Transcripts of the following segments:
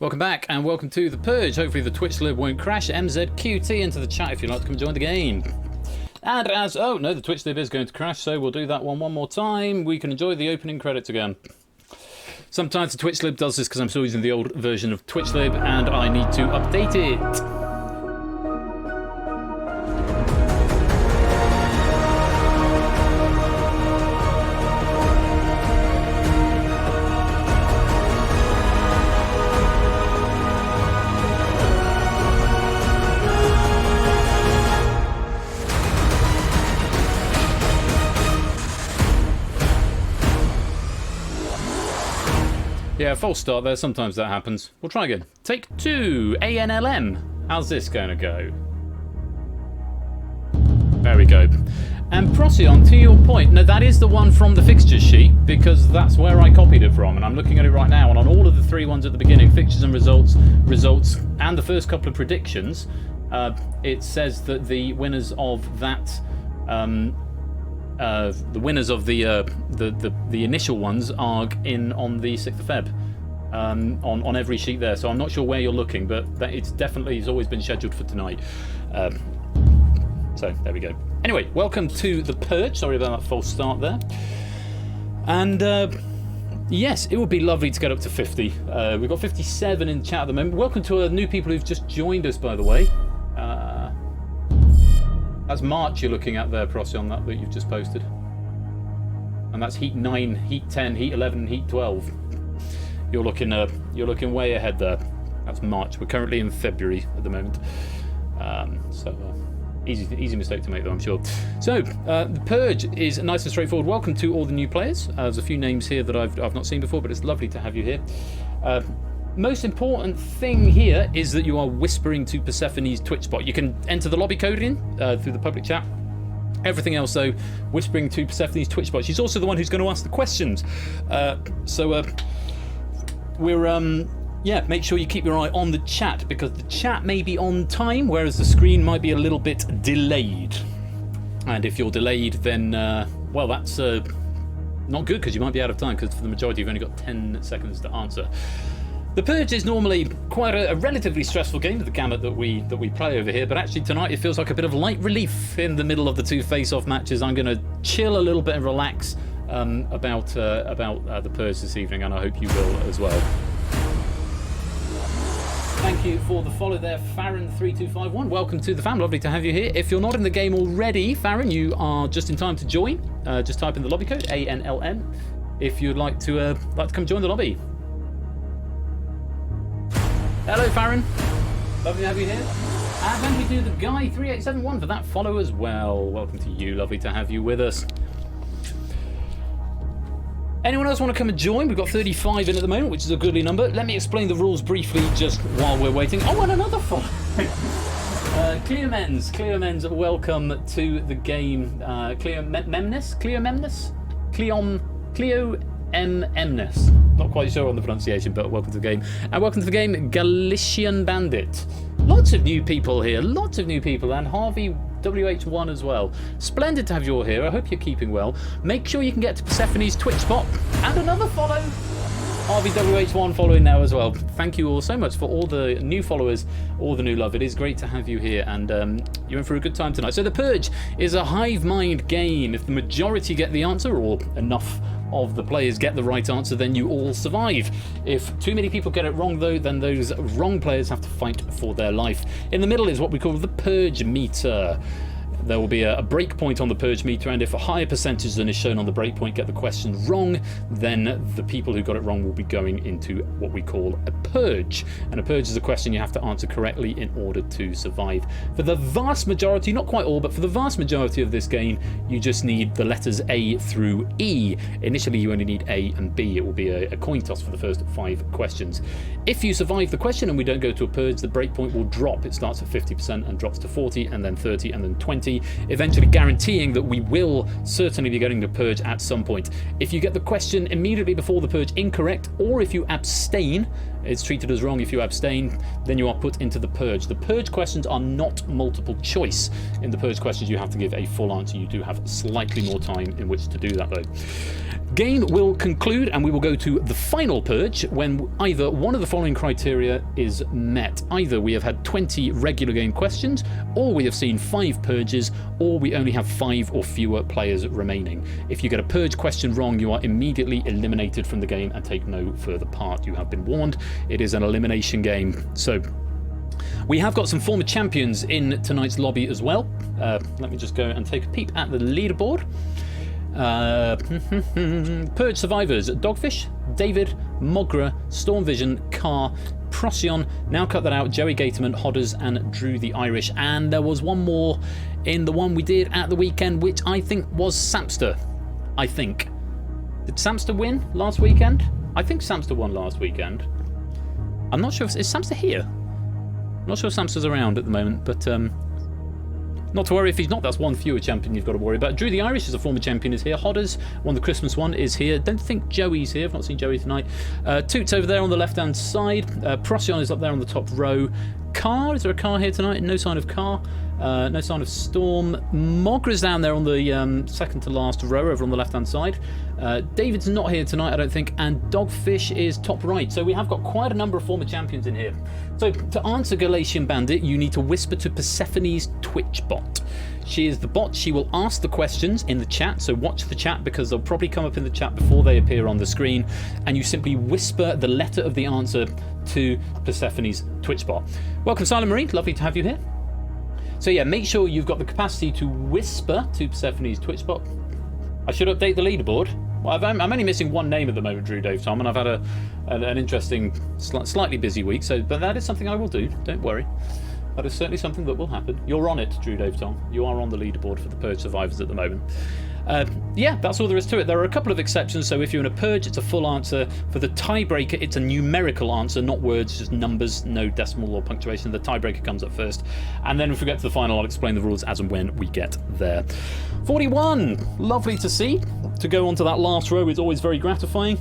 Welcome back and welcome to the Purge. Hopefully the Twitch lib won't crash. MZQT into the chat if you'd like to come join the game. And as, oh no, the Twitch lib is going to crash, so we'll do that one more time. We can enjoy the opening credits again. Sometimes the Twitch lib does this because I'm still using the old version of Twitch lib and I need to update it. Yeah, false start there. Sometimes that happens. We'll try again. Take 2. ANLM. How's this going to go? There we go. And Procyon, to your point, now that is the one from the fixtures sheet because that's where I copied it from, and I'm looking at it right now. And on all of the 3 ones at the beginning, fixtures and results, and the first couple of predictions, it says that the winners of that. The winners of the initial ones are in on the 6th of Feb on every sheet there. So I'm not sure where you're looking, but it's always been scheduled for tonight. So there we go. Anyway, welcome to the Purge. Sorry about that false start there. And yes, it would be lovely to get up to 50. We've got 57 in chat at the moment. Welcome to new people who've just joined us, by the way. That's March you're looking at there, Procyon, that you've just posted. And that's Heat 9, Heat 10, Heat 11, and Heat 12. You're looking way ahead there. That's March. We're currently in February at the moment. Easy mistake to make though, I'm sure. So, the Purge is nice and straightforward. Welcome to all the new players. There's a few names here that I've not seen before, but it's lovely to have you here. Most important thing here is that you are whispering to Persephone's Twitch bot. You can enter the lobby code in through the public chat. Everything else, though, whispering to Persephone's Twitch bot. She's also the one who's going to ask the questions. Make sure you keep your eye on the chat because the chat may be on time, whereas the screen might be a little bit delayed. And if you're delayed, then, well, that's not good because you might be out of time because for the majority you've only got 10 seconds to answer. The Purge is normally quite a relatively stressful game with the gamut that we play over here, but actually tonight it feels like a bit of light relief in the middle of the 2 face-off matches. I'm going to chill a little bit and relax about the Purge this evening, and I hope you will as well. Thank you for the follow there, Farron3251. Welcome to the fam. Lovely to have you here. If you're not in the game already, Farron, you are just in time to join. Just type in the lobby code ANLN if you'd like to come join the lobby. Hello, Farron. Lovely to have you here. And thank you to the Guy3871 for that follow as well. Welcome to you. Lovely to have you with us. Anyone else want to come and join? We've got 35 in at the moment, which is a goodly number. Let me explain the rules briefly just while we're waiting. Oh, and another follow. Cleomens, welcome to the game. Cleomemnus. Not quite sure on the pronunciation, but welcome to the game. And welcome to the game, Galician Bandit. Lots of new people here, and Harvey WH1 as well. Splendid to have you all here. I hope you're keeping well. Make sure you can get to Persephone's Twitch spot. And another follow. Harvey WH1 following now as well. Thank you all so much for all the new followers, all the new love. It is great to have you here, and you're in for a good time tonight. So the Purge is a hivemind game. If the majority get the answer, or enough of the players get the right answer, then you all survive. If too many people get it wrong though, then those wrong players have to fight for their life. In the middle is what we call the purge-meter. There will be a breakpoint on the purge-meter, and if a higher percentage than is shown on the breakpoint get the question wrong, then the people who got it wrong will be going into what we call a purge. And a purge is a question you have to answer correctly in order to survive. For the vast majority, not quite all, but for the vast majority of this game, you just need the letters A through E. Initially, you only need A and B. It will be a coin toss for the first 5 questions. If you survive the question and we don't go to a purge, the breakpoint will drop. It starts at 50% and drops to 40, and then 30, and then 20. guarantee, eventually guaranteeing that we will certainly be getting the purge at some point. If you get the question immediately before the purge incorrect, or if you abstain, it's treated as wrong if you abstain, then you are put into the purge. The purge questions are not multiple choice. In the purge questions, you have to give a full answer. You do have slightly more time in which to do that, though. Game will conclude, and we will go to the final purge when either one of the following criteria is met. Either we have had 20 regular game questions, or we have seen 5 purges, or we only have 5 or fewer players remaining. If you get a purge question wrong, you are immediately eliminated from the game and take no further part. You have been warned. It is an elimination game. So we have got some former champions in tonight's lobby as well. Let me just go and take a peep at the leaderboard. Purge survivors: Dogfish, David, Mogra, Stormvision, Carr, Procyon, now cut that out, Joey Gaterman, Hodders, and Drew the Irish. And there was one more in the one we did at the weekend, which I think was Samster. I think. Did Samster win last weekend? I think Samster won last weekend. I'm not sure if... Is Samster here? I'm not sure if Samster's around at the moment, but... not to worry if he's not. That's one fewer champion you've got to worry about. Drew the Irish is a former champion, is here. Hodders, won the Christmas one, is here. Don't think Joey's here. I've not seen Joey tonight. Toots over there on the left-hand side. Procyon is up there on the top row. Carr, is there a Carr here tonight? No sign of Carr. No sign of Storm. Mogra's down there on the second to last row over on the left-hand side. David's not here tonight, I don't think, and Dogfish is top right. So we have got quite a number of former champions in here. So to answer Galatian Bandit, you need to whisper to Persephone's Twitch bot. She is the bot. She will ask the questions in the chat, so watch the chat because they'll probably come up in the chat before they appear on the screen, and you simply whisper the letter of the answer to Persephone's Twitch bot. Welcome, Silent Marine. Lovely to have you here. So yeah, make sure you've got the capacity to whisper to Persephone's Twitch bot. I should update the leaderboard. Well, I'm only missing one name at the moment, Drew Dave Tom, and I've had an interesting, slightly busy week. So, but that is something I will do. Don't worry. That is certainly something that will happen. You're on it, Drew Dave Tom. You are on the leaderboard for the Purge survivors at the moment. Yeah, that's all there is to it. There are a couple of exceptions. So if you're in a purge, it's a full answer. For the tiebreaker, it's a numerical answer, not words, just numbers, no decimal or punctuation. The tiebreaker comes up first. And then if we get to the final, I'll explain the rules as and when we get there. 41, lovely to see. To go on to that last row is always very gratifying.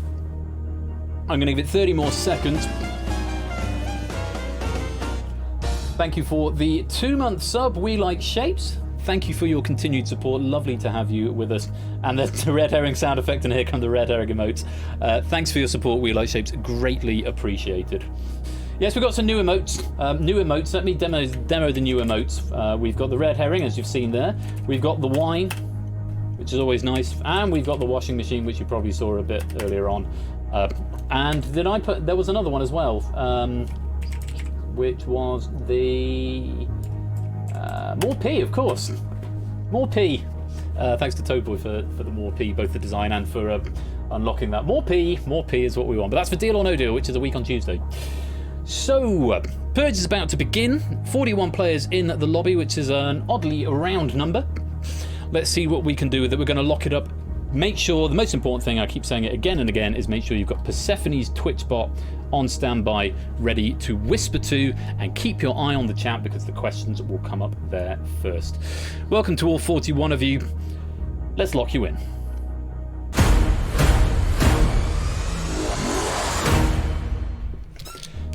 I'm going to give it 30 more seconds. Thank you for the 2-month sub. We like shapes. Thank you for your continued support. Lovely to have you with us. And the red herring sound effect, and here come the red herring emotes. Thanks for your support, We Like Shapes. Greatly appreciated. Yes, we've got some new emotes. Let me demo the new emotes. We've got the red herring, as you've seen there. We've got the wine, which is always nice. And we've got the washing machine, which you probably saw a bit earlier on. And there was another one as well, which was the... more P, of course. More P. Thanks to Toadboy for the more P, both the design and for unlocking that. More P is what we want. But that's for Deal or No Deal, which is a week on Tuesday. So, Purge is about to begin. 41 players in the lobby, which is an oddly round number. Let's see what we can do with it. We're going to lock it up. Make sure, the most important thing, I keep saying it again and again, is make sure you've got Persephone's Twitch bot on standby, ready to whisper to, and keep your eye on the chat because the questions will come up there first. Welcome to all 41 of you. Let's lock you in.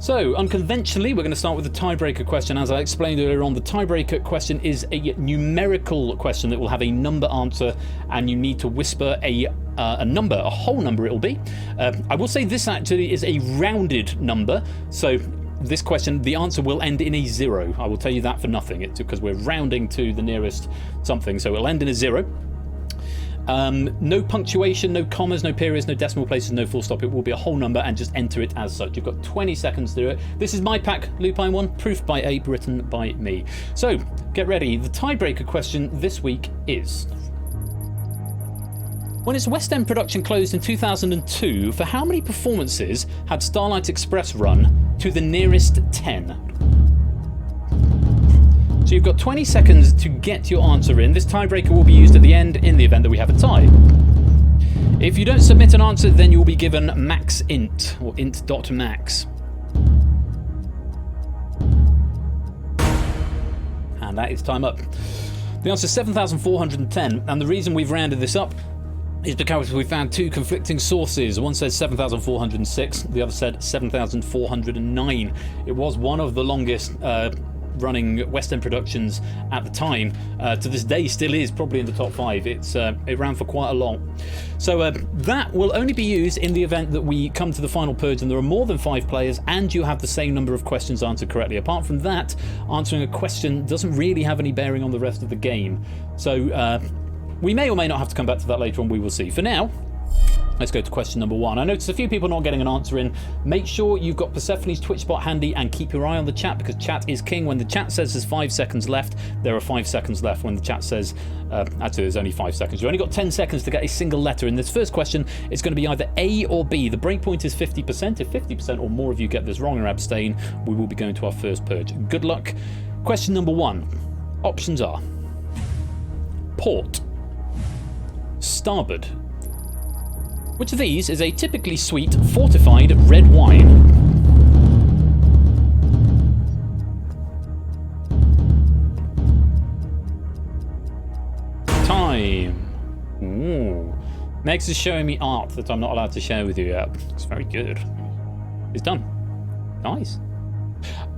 So, unconventionally, we're going to start with the tiebreaker question. As I explained earlier on, the tiebreaker question is a numerical question that will have a number answer, and you need to whisper a number, a whole number it will be. I will say this actually is a rounded number, so this question, the answer will end in a 0. I will tell you that for nothing. It's because we're rounding to the nearest something, so it'll end in a 0. No punctuation, no commas, no periods, no decimal places, no full stop. It will be a whole number and just enter it as such. You've got 20 seconds to do it. This is my pack, Lupine 1, proof by Abe, written by me. So, get ready. The tiebreaker question this week is... When its West End production closed in 2002, for how many performances had Starlight Express run to the nearest 10? So you've got 20 seconds to get your answer in. This tiebreaker will be used at the end in the event that we have a tie. If you don't submit an answer, then you'll be given max int, or int.max. And that is time up. The answer is 7,410, and the reason we've rounded this up is because we found two conflicting sources. One said 7,406, the other said 7,409. It was one of the longest running West End productions at the time. To this day still is probably in the top 5. It ran for quite a long. So that will only be used in the event that we come to the final purge and there are more than 5 players and you have the same number of questions answered correctly. Apart from that, answering a question doesn't really have any bearing on the rest of the game. So we may or may not have to come back to that later on, we will see. For now, let's go to question number 1. I noticed a few people not getting an answer in. Make sure you've got Persephone's Twitch bot handy and keep your eye on the chat, because chat is king. When the chat says there's 5 seconds left, there are 5 seconds left. When the chat says, actually there's only 5 seconds, you've only got 10 seconds to get a single letter. In this first question, it's going to be either A or B. The breakpoint is 50%. If 50% or more of you get this wrong or abstain, we will be going to our first purge. Good luck. Question number 1. Options are port, starboard. Which of these is a typically sweet, fortified red wine? Time. Ooh. Megs is showing me art that I'm not allowed to share with you yet. It's very good. It's done. Nice.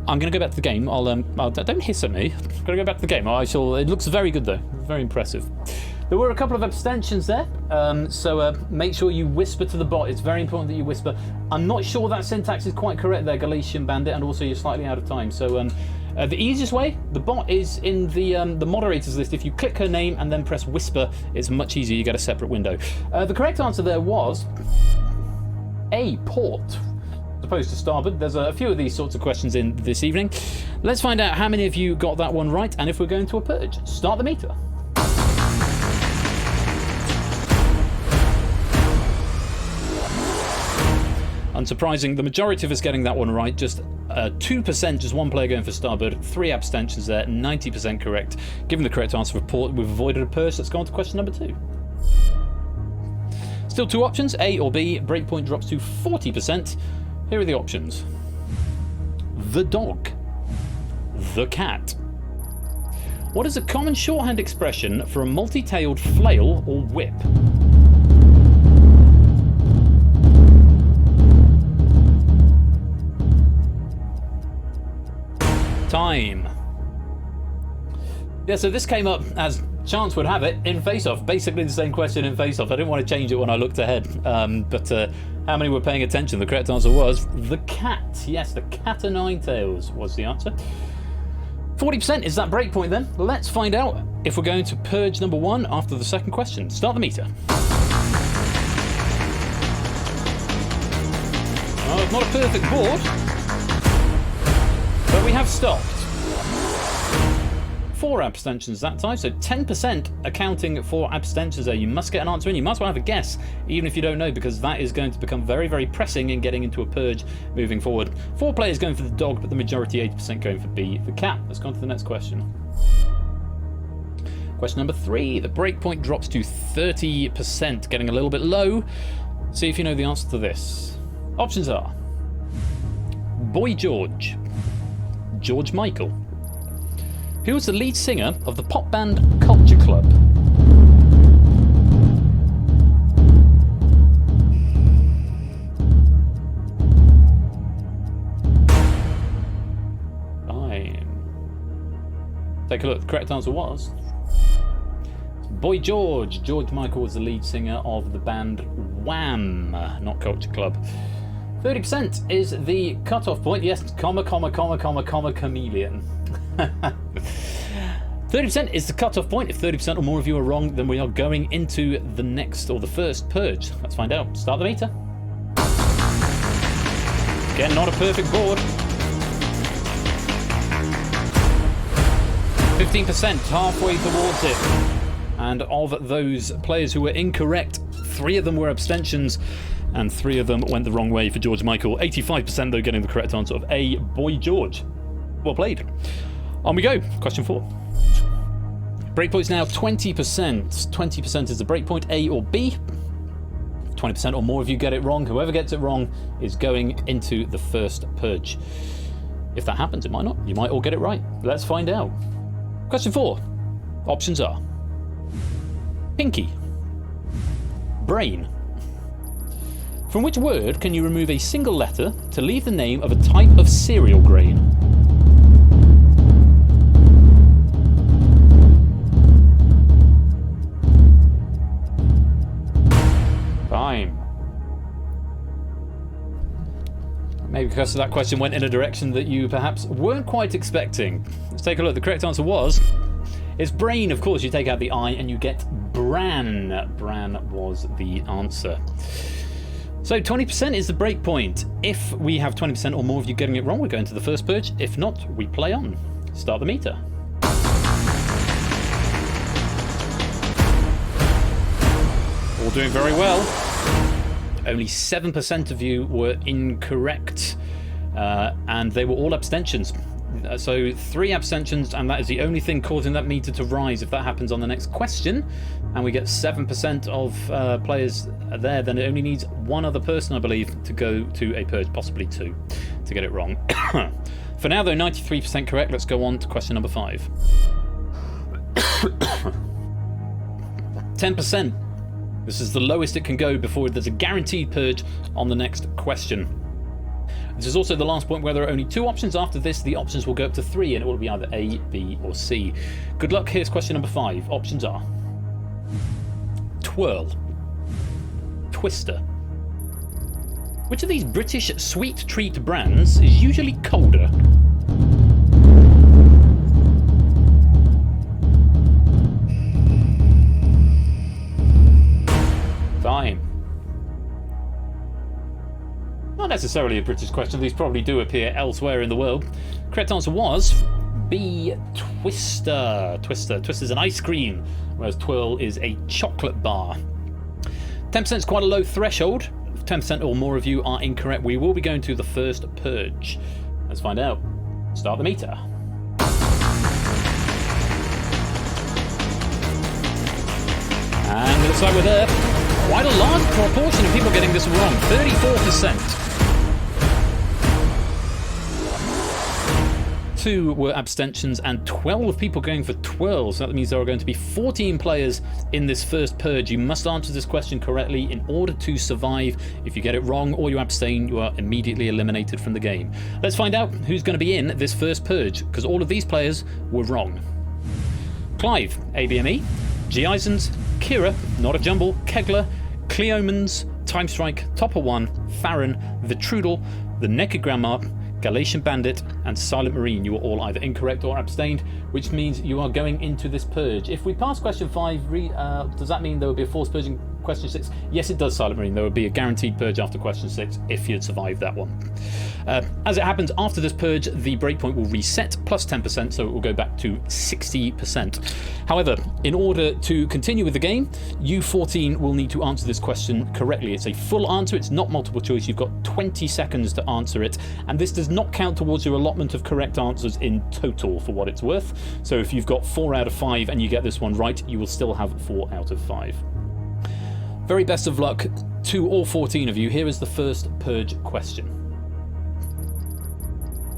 I'm going to go back to the game. Don't hiss at me. I'm going to go back to the game. It looks very good though. Very impressive. There were a couple of abstentions there, so make sure you whisper to the bot. It's very important that you whisper. I'm not sure that syntax is quite correct there, Galician Bandit, and also you're slightly out of time. So the easiest way, the bot is in the moderators list. If you click her name and then press whisper, it's much easier. You get a separate window. The correct answer there was A, port, as opposed to starboard. There's a few of these sorts of questions in this evening. Let's find out how many of you got that one right, and if we're going to a purge. Start the meter. Unsurprising, the majority of us getting that one right. Just 2%, just one player going for starboard, 3 abstentions there, 90% correct. Given the correct answer for port, we've avoided a purge. Let's go on to question number 2. Still 2 options, A or B. Breakpoint drops to 40%. Here are the options. The dog. The cat. What is a common shorthand expression for a multi-tailed flail or whip? Time. Yeah, so this came up, as chance would have it, in face-off. Basically the same question in face-off. I didn't want to change it when I looked ahead. But how many were paying attention? The correct answer was the cat. Yes, the cat o' nine tails was the answer. 40% is that breakpoint then. Let's find out if we're going to purge number 1 after the second question. Start the meter. Oh, it's not a perfect board, but we have stopped. 4 abstentions that time, so 10% accounting for abstentions there. You must get an answer in. You must well have a guess, even if you don't know, because that is going to become very, very pressing in getting into a purge moving forward. 4 players going for the dog, but the majority, 80%, going for B, the cat. Let's go on to the next question. Question number 3. The breakpoint drops to 30%, getting a little bit low. See if you know the answer to this. Options are Boy George, George Michael. Who was the lead singer of the pop band Culture Club? Time. Take a look. The correct answer was Boy George. George Michael was the lead singer of the band Wham, not Culture Club. 30% is the cut-off point. Yes, comma, chameleon. 30% is the cut-off point. If 30% or more of you are wrong, then we are going into the next, or the first purge. Let's find out. Start the meter. Again, not a perfect board. 15%, halfway towards it. And of those players who were incorrect, 3 of them were abstentions, and 3 of them went the wrong way for George Michael. 85% though getting the correct answer of A, Boy George. Well played. On we go. Question 4. Breakpoint's now 20%. 20% is the breakpoint, A or B. 20% or more of you get it wrong. Whoever gets it wrong is going into the first purge. If that happens, it might not. You might all get it right. Let's find out. Question 4. Options are pinky, brain. From which word can you remove a single letter to leave the name of a type of cereal grain? Time. Maybe because that question went in a direction that you perhaps weren't quite expecting. Let's take a look. The correct answer was... it's brain, of course. You take out the I and you get bran. Bran was the answer. So 20% is the breakpoint. If we have 20% or more of you getting it wrong, we're going to the first purge. If not, we play on. Start the meter. All doing very well. Only 7% of you were incorrect, and they were all abstentions. So 3 abstentions, and that is the only thing causing that meter to rise. If that happens on the next question, and we get 7% of players there, then it only needs one other person, I believe, to go to a purge, possibly 2, to get it wrong. For now, though, 93% correct. Let's go on to question number 5. 10%. This is the lowest it can go before there's a guaranteed purge on the next question. This is also the last point where there are only 2 options. After this, the options will go up to 3, and it will be either A, B, or C. Good luck. Here's question number 5. Options are twirl, twister. Which of these British sweet treat brands is usually colder? Time. Not necessarily a British question. These probably do appear elsewhere in the world. Correct answer was B, Twister. Twister's an ice cream, whereas Twirl is a chocolate bar. 10% is quite a low threshold. If 10% or more of you are incorrect, we will be going to the first purge. Let's find out. Start the meter. And it looks like we're there. Quite a large proportion of people getting this wrong. 34%. 2 were abstentions and 12 people going for twirl. So that means there are going to be 14 players in this first purge. You must answer this question correctly in order to survive. If you get it wrong or you abstain, you are immediately eliminated from the game. Let's find out who's going to be in this first purge, because all of these players were wrong. Clive, ABME. G-Isons, Kira, Not a Jumble, Kegler, Cleomans, Time Strike, Topper 1, Farron, The Trudel, The Naked Grandma, Galatian Bandit, and Silent Marine. You were all either incorrect or abstained, which means you are going into this purge. If we pass question 5, does that mean there will be a forced purge in question 6? Yes, it does, Silent Marine. There will be a guaranteed purge after question 6 if you'd survived that one. As it happens, after this purge, the breakpoint will reset plus 10%, so it will go back to 60%. However, in order to continue with the game, you 14 will need to answer this question correctly. It's a full answer, it's not multiple choice. You've got 20 seconds to answer it, and this does not count towards your allotment of correct answers in total, for what it's worth. So if you've got 4 out of 5 and you get this one right, you will still have 4 out of 5. Very best of luck to all 14 of you. Here is the first purge question.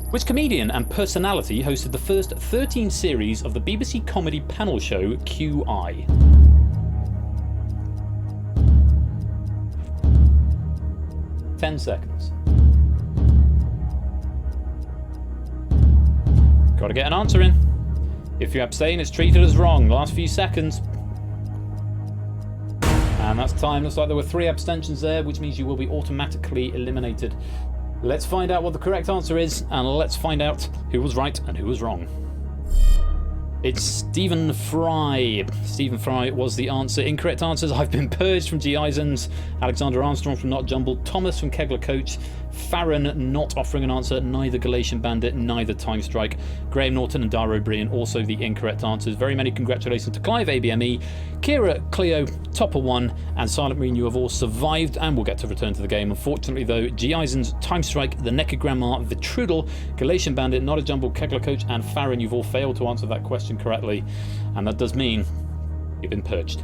Which comedian and personality hosted the first 13 series of the BBC comedy panel show QI? Ten seconds. Gotta get an answer in. If you abstain, it's treated as wrong. Last few seconds. And that's time. Looks like there were 3 abstentions there, which means you will be automatically eliminated. Let's find out what the correct answer is, and let's find out who was right and who was wrong. It's Stephen Fry. Stephen Fry was the answer. Incorrect answers: I've been purged from G-Isons, Alexander Armstrong from Not Jumbled, Thomas from Kegler Coach, Farron not offering an answer, neither Galatian Bandit, neither Time Strike, Graham Norton and Dara O'Brien also the incorrect answers. Very many congratulations to Clive, ABME, Kira, Cleo, Topper 1 and Silent Marine. You have all survived and will get to return to the game. Unfortunately though, G-Isons, Time Strike, The Naked Grandma, The Trudel, Galatian Bandit, Not a Jumble, Kegler Coach and Farron, you've all failed to answer that question correctly, and that does mean you've been purged.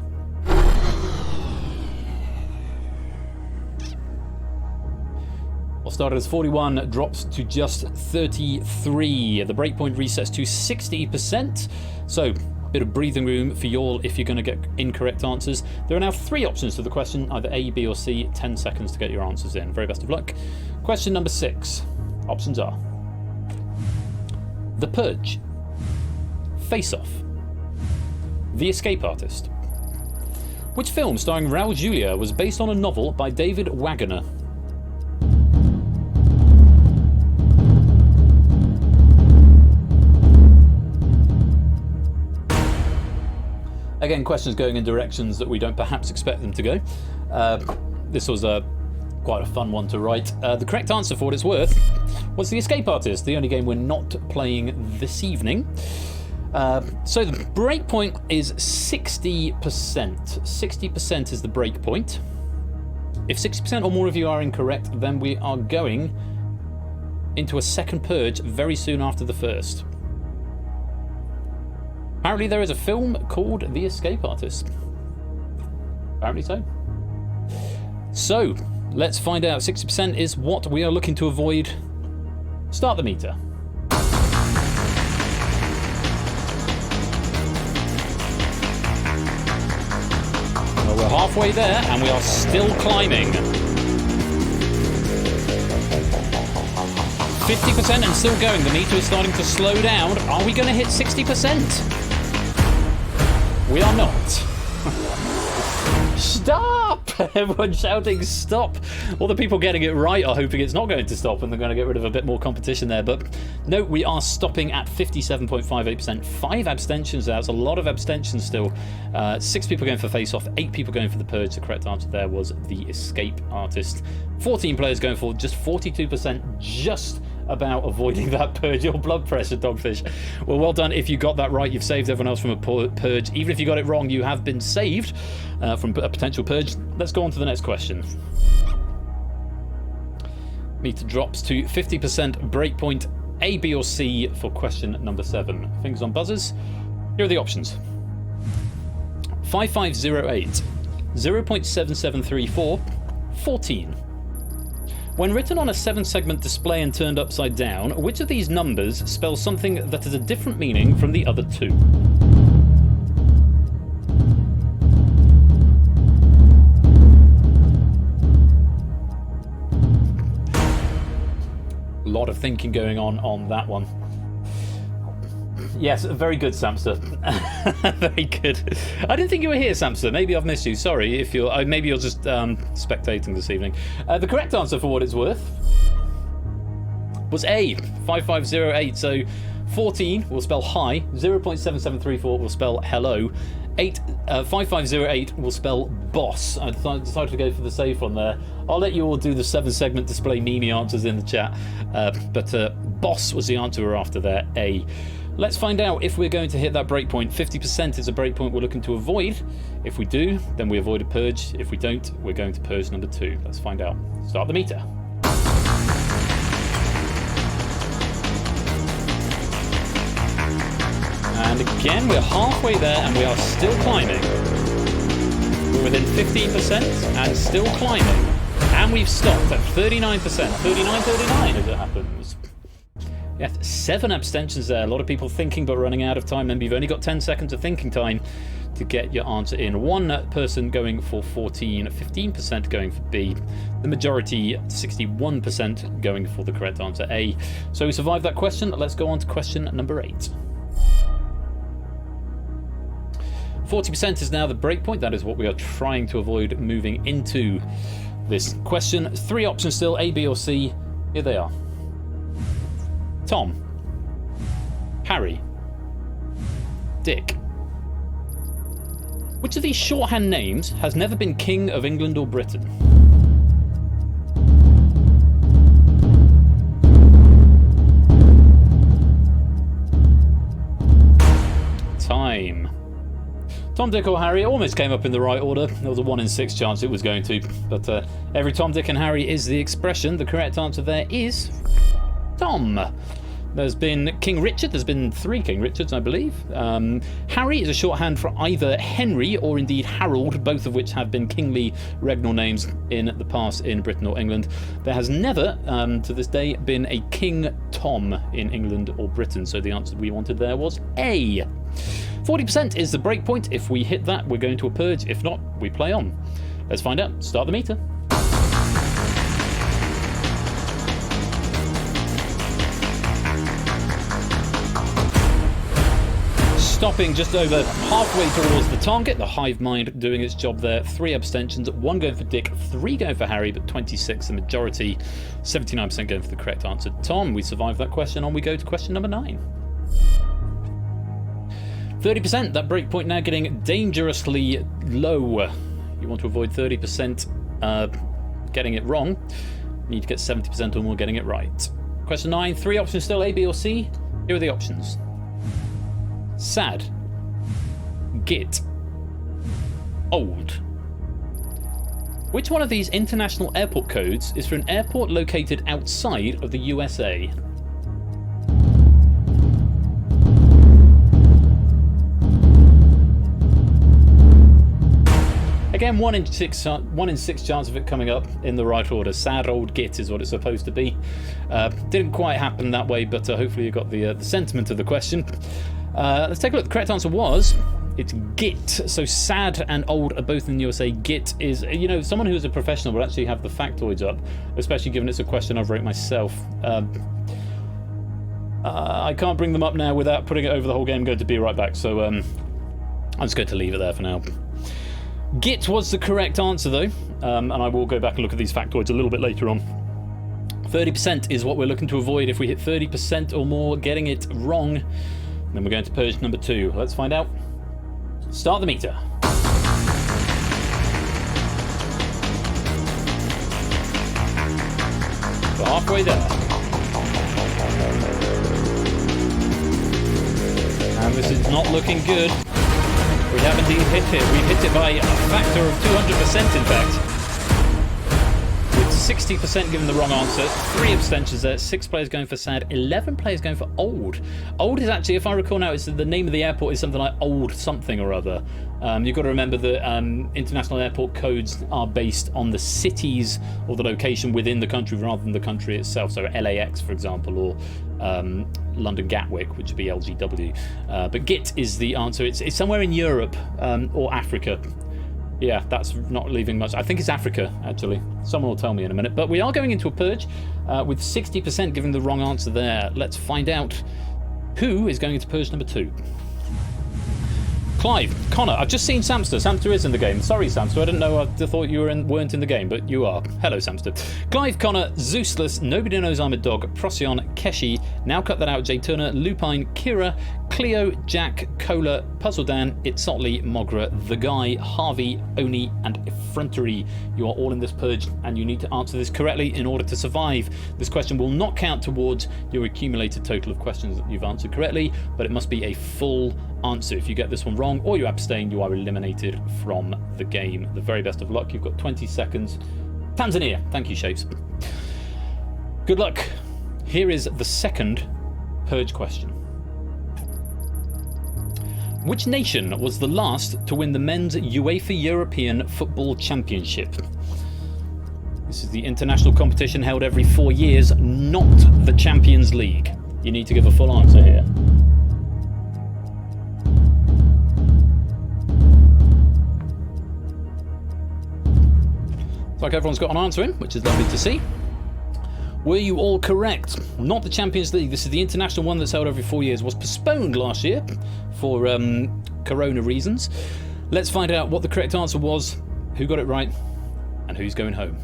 What started as 41 drops to just 33. The breakpoint resets to 60%. So bit of breathing room for you all if you're going to get incorrect answers. There are now 3 options to the question, either A, B or C. 10 seconds to get your answers in. Very best of luck. Question number 6. Options are The Purge, Face Off, The Escape Artist. Which film starring Raul Julia was based on a novel by David Wagner? Again, questions going in directions that we don't perhaps expect them to go. This was quite a fun one to write. The correct answer, for what it's worth, was The Escape Artist, the only game we're not playing this evening. So the breakpoint is 60%. 60% is the breakpoint. If 60% or more of you are incorrect, then we are going into a second purge very soon after the first. Apparently there is a film called The Escape Artist. Apparently so. So, let's find out. 60% is what we are looking to avoid. Start the meter. Well, we're halfway there and we are still climbing. 50% and still going. The meter is starting to slow down. Are we going to hit 60%? We are not. Stop! Everyone's shouting stop. All the people getting it right are hoping it's not going to stop and they're going to get rid of a bit more competition there. But no, we are stopping at 57.58%. 5 abstentions. That's a lot of abstentions still. 6 people going for Face Off, 8 people going for the Purge. The correct answer there was The Escape Artist. 14 players going for just 42%, just about avoiding that purge. Your blood pressure, Dogfish. Well done. If you got that right, you've saved everyone else from a purge. Even if you got it wrong, you have been saved from a potential purge. Let's go on to the next question. Meter drops to 50% breakpoint. A, B or C for question number 7. Fingers on buzzers. Here are the options. 5508, 0.7734, 14. When written on a 7-segment display and turned upside down, which of these numbers spells something that has a different meaning from the other 2? A lot of thinking going on that one. Yes, very good, Samsa. Very good. I didn't think you were here, Samsa. Maybe I've missed you. Sorry if you're. Maybe you're just spectating this evening. The correct answer, for what it's worth, was A, 5508. So 14 will spell hi. 0.7734 will spell hello. 5508 will spell boss. I decided to go for the safe one there. I'll let you all do the 7-segment display meme answers in the chat. But boss was the answer we're after there. A. Let's find out if we're going to hit that breakpoint. 50% is a breakpoint we're looking to avoid. If we do, then we avoid a purge. If we don't, we're going to purge number 2. Let's find out. Start the meter. And again, we're halfway there and we are still climbing. We're within 15% and still climbing. And we've stopped at 39%. 39 as it happens. Yes, 7 abstentions there. A lot of people thinking but running out of time. Remember, you've only got 10 seconds of thinking time to get your answer in. 1 person going for 14, 15% going for B. The majority, 61%, going for the correct answer, A. So we survived that question. Let's go on to question number 8. 40% is now the breakpoint. That is what we are trying to avoid moving into this question. 3 options still, A, B or C. Here they are. Tom, Harry, Dick. Which of these shorthand names has never been King of England or Britain? Time. Tom, Dick or Harry almost came up in the right order. There was a 1 in 6 chance it was going to. But every Tom, Dick and Harry is the expression. The correct answer there is Tom. There's been King Richard. There's been 3 King Richards, I believe. Harry is a shorthand for either Henry or indeed Harold, both of which have been kingly regnal names in the past in Britain or England. There has never, to this day, been a King Tom in England or Britain. So the answer we wanted there was A. 40% is the breakpoint. If we hit that, we're going to a purge. If not, we play on. Let's find out. Start the meter. Stopping just over halfway towards the target. The hivemind doing its job there. 3 abstentions, 1 going for Dick, 3 going for Harry, but 26 the majority. 79% going for the correct answer. Tom, we survived that question. On we go to question number 9. 30%, that breakpoint now getting dangerously low. You want to avoid 30% getting it wrong. You need to get 70% or more getting it right. Question 9, 3 options still, A, B or C. Here are the options. Sad, git, old. Which one of these international airport codes is for an airport located outside of the USA? Again, 1 in 6 chance of it coming up in the right order. Sad old git is what it's supposed to be. Didn't quite happen that way, but hopefully you got the sentiment of the question. Let's take a look. The correct answer was, it's git. So sad and old are both in the USA. Git is, you know, someone who's a professional would actually have the factoids up, especially given it's a question I've wrote myself. I can't bring them up now without putting it over the whole game. I'm going to be right back, so I'm just going to leave it there for now. Git was the correct answer though, and I will go back and look at these factoids a little bit later on. 30% is what we're looking to avoid. If we hit 30% or more getting it wrong, then we're going to purge number 2. Let's find out. Start the meter. We're halfway there. And this is not looking good. We have indeed hit it. We've hit it by a factor of 200% in fact. With 60% given the wrong answer, 3 abstentions there, 6 players going for sad, 11 players going for old. Old is actually, if I recall now, it's the name of the airport is something like Old something or other. You've got to remember that international airport codes are based on the cities or the location within the country rather than the country itself. So LAX, for example, or London Gatwick, which would be LGW. But Git is the answer. It's somewhere in Europe or Africa. Yeah, that's not leaving much. I think it's Africa, actually. Someone will tell me in a minute. But we are going into a purge with 60% giving the wrong answer there. Let's find out who is going into purge number 2. Clive, Connor, I've just seen Samster. Samster is in the game. Sorry, Samster. I didn't know. I thought you weren't in the game, but you are. Hello, Samster. Clive, Connor, Zeusless, Nobody Knows I'm a Dog, Procyon, Keshi, Now Cut That Out, Jay Turner, Lupine, Kira, Cleo, Jack, Cola, Puzzle Dan, Itzotli, Mogra, The Guy, Harvey, Oni, and Effrontery. You are all in this purge, and you need to answer this correctly in order to survive. This question will not count towards your accumulated total of questions that you've answered correctly, but it must be a full answer. If you get this one wrong or you abstain, you are eliminated from the game. The very best of luck. You've got 20 seconds. Tanzania. Thank you, Shapes. Good luck. Here is the second purge question. Which nation was the last to win the men's UEFA European Football Championship? This is the international competition held every 4 years, not the Champions League. You need to give a full answer here. Looks like everyone's got an answer in, which is lovely to see. Were you all correct? Not the Champions League. This is the international one that's held every 4 years. Was postponed last year for corona reasons. Let's find out what the correct answer was, who got it right, and who's going home.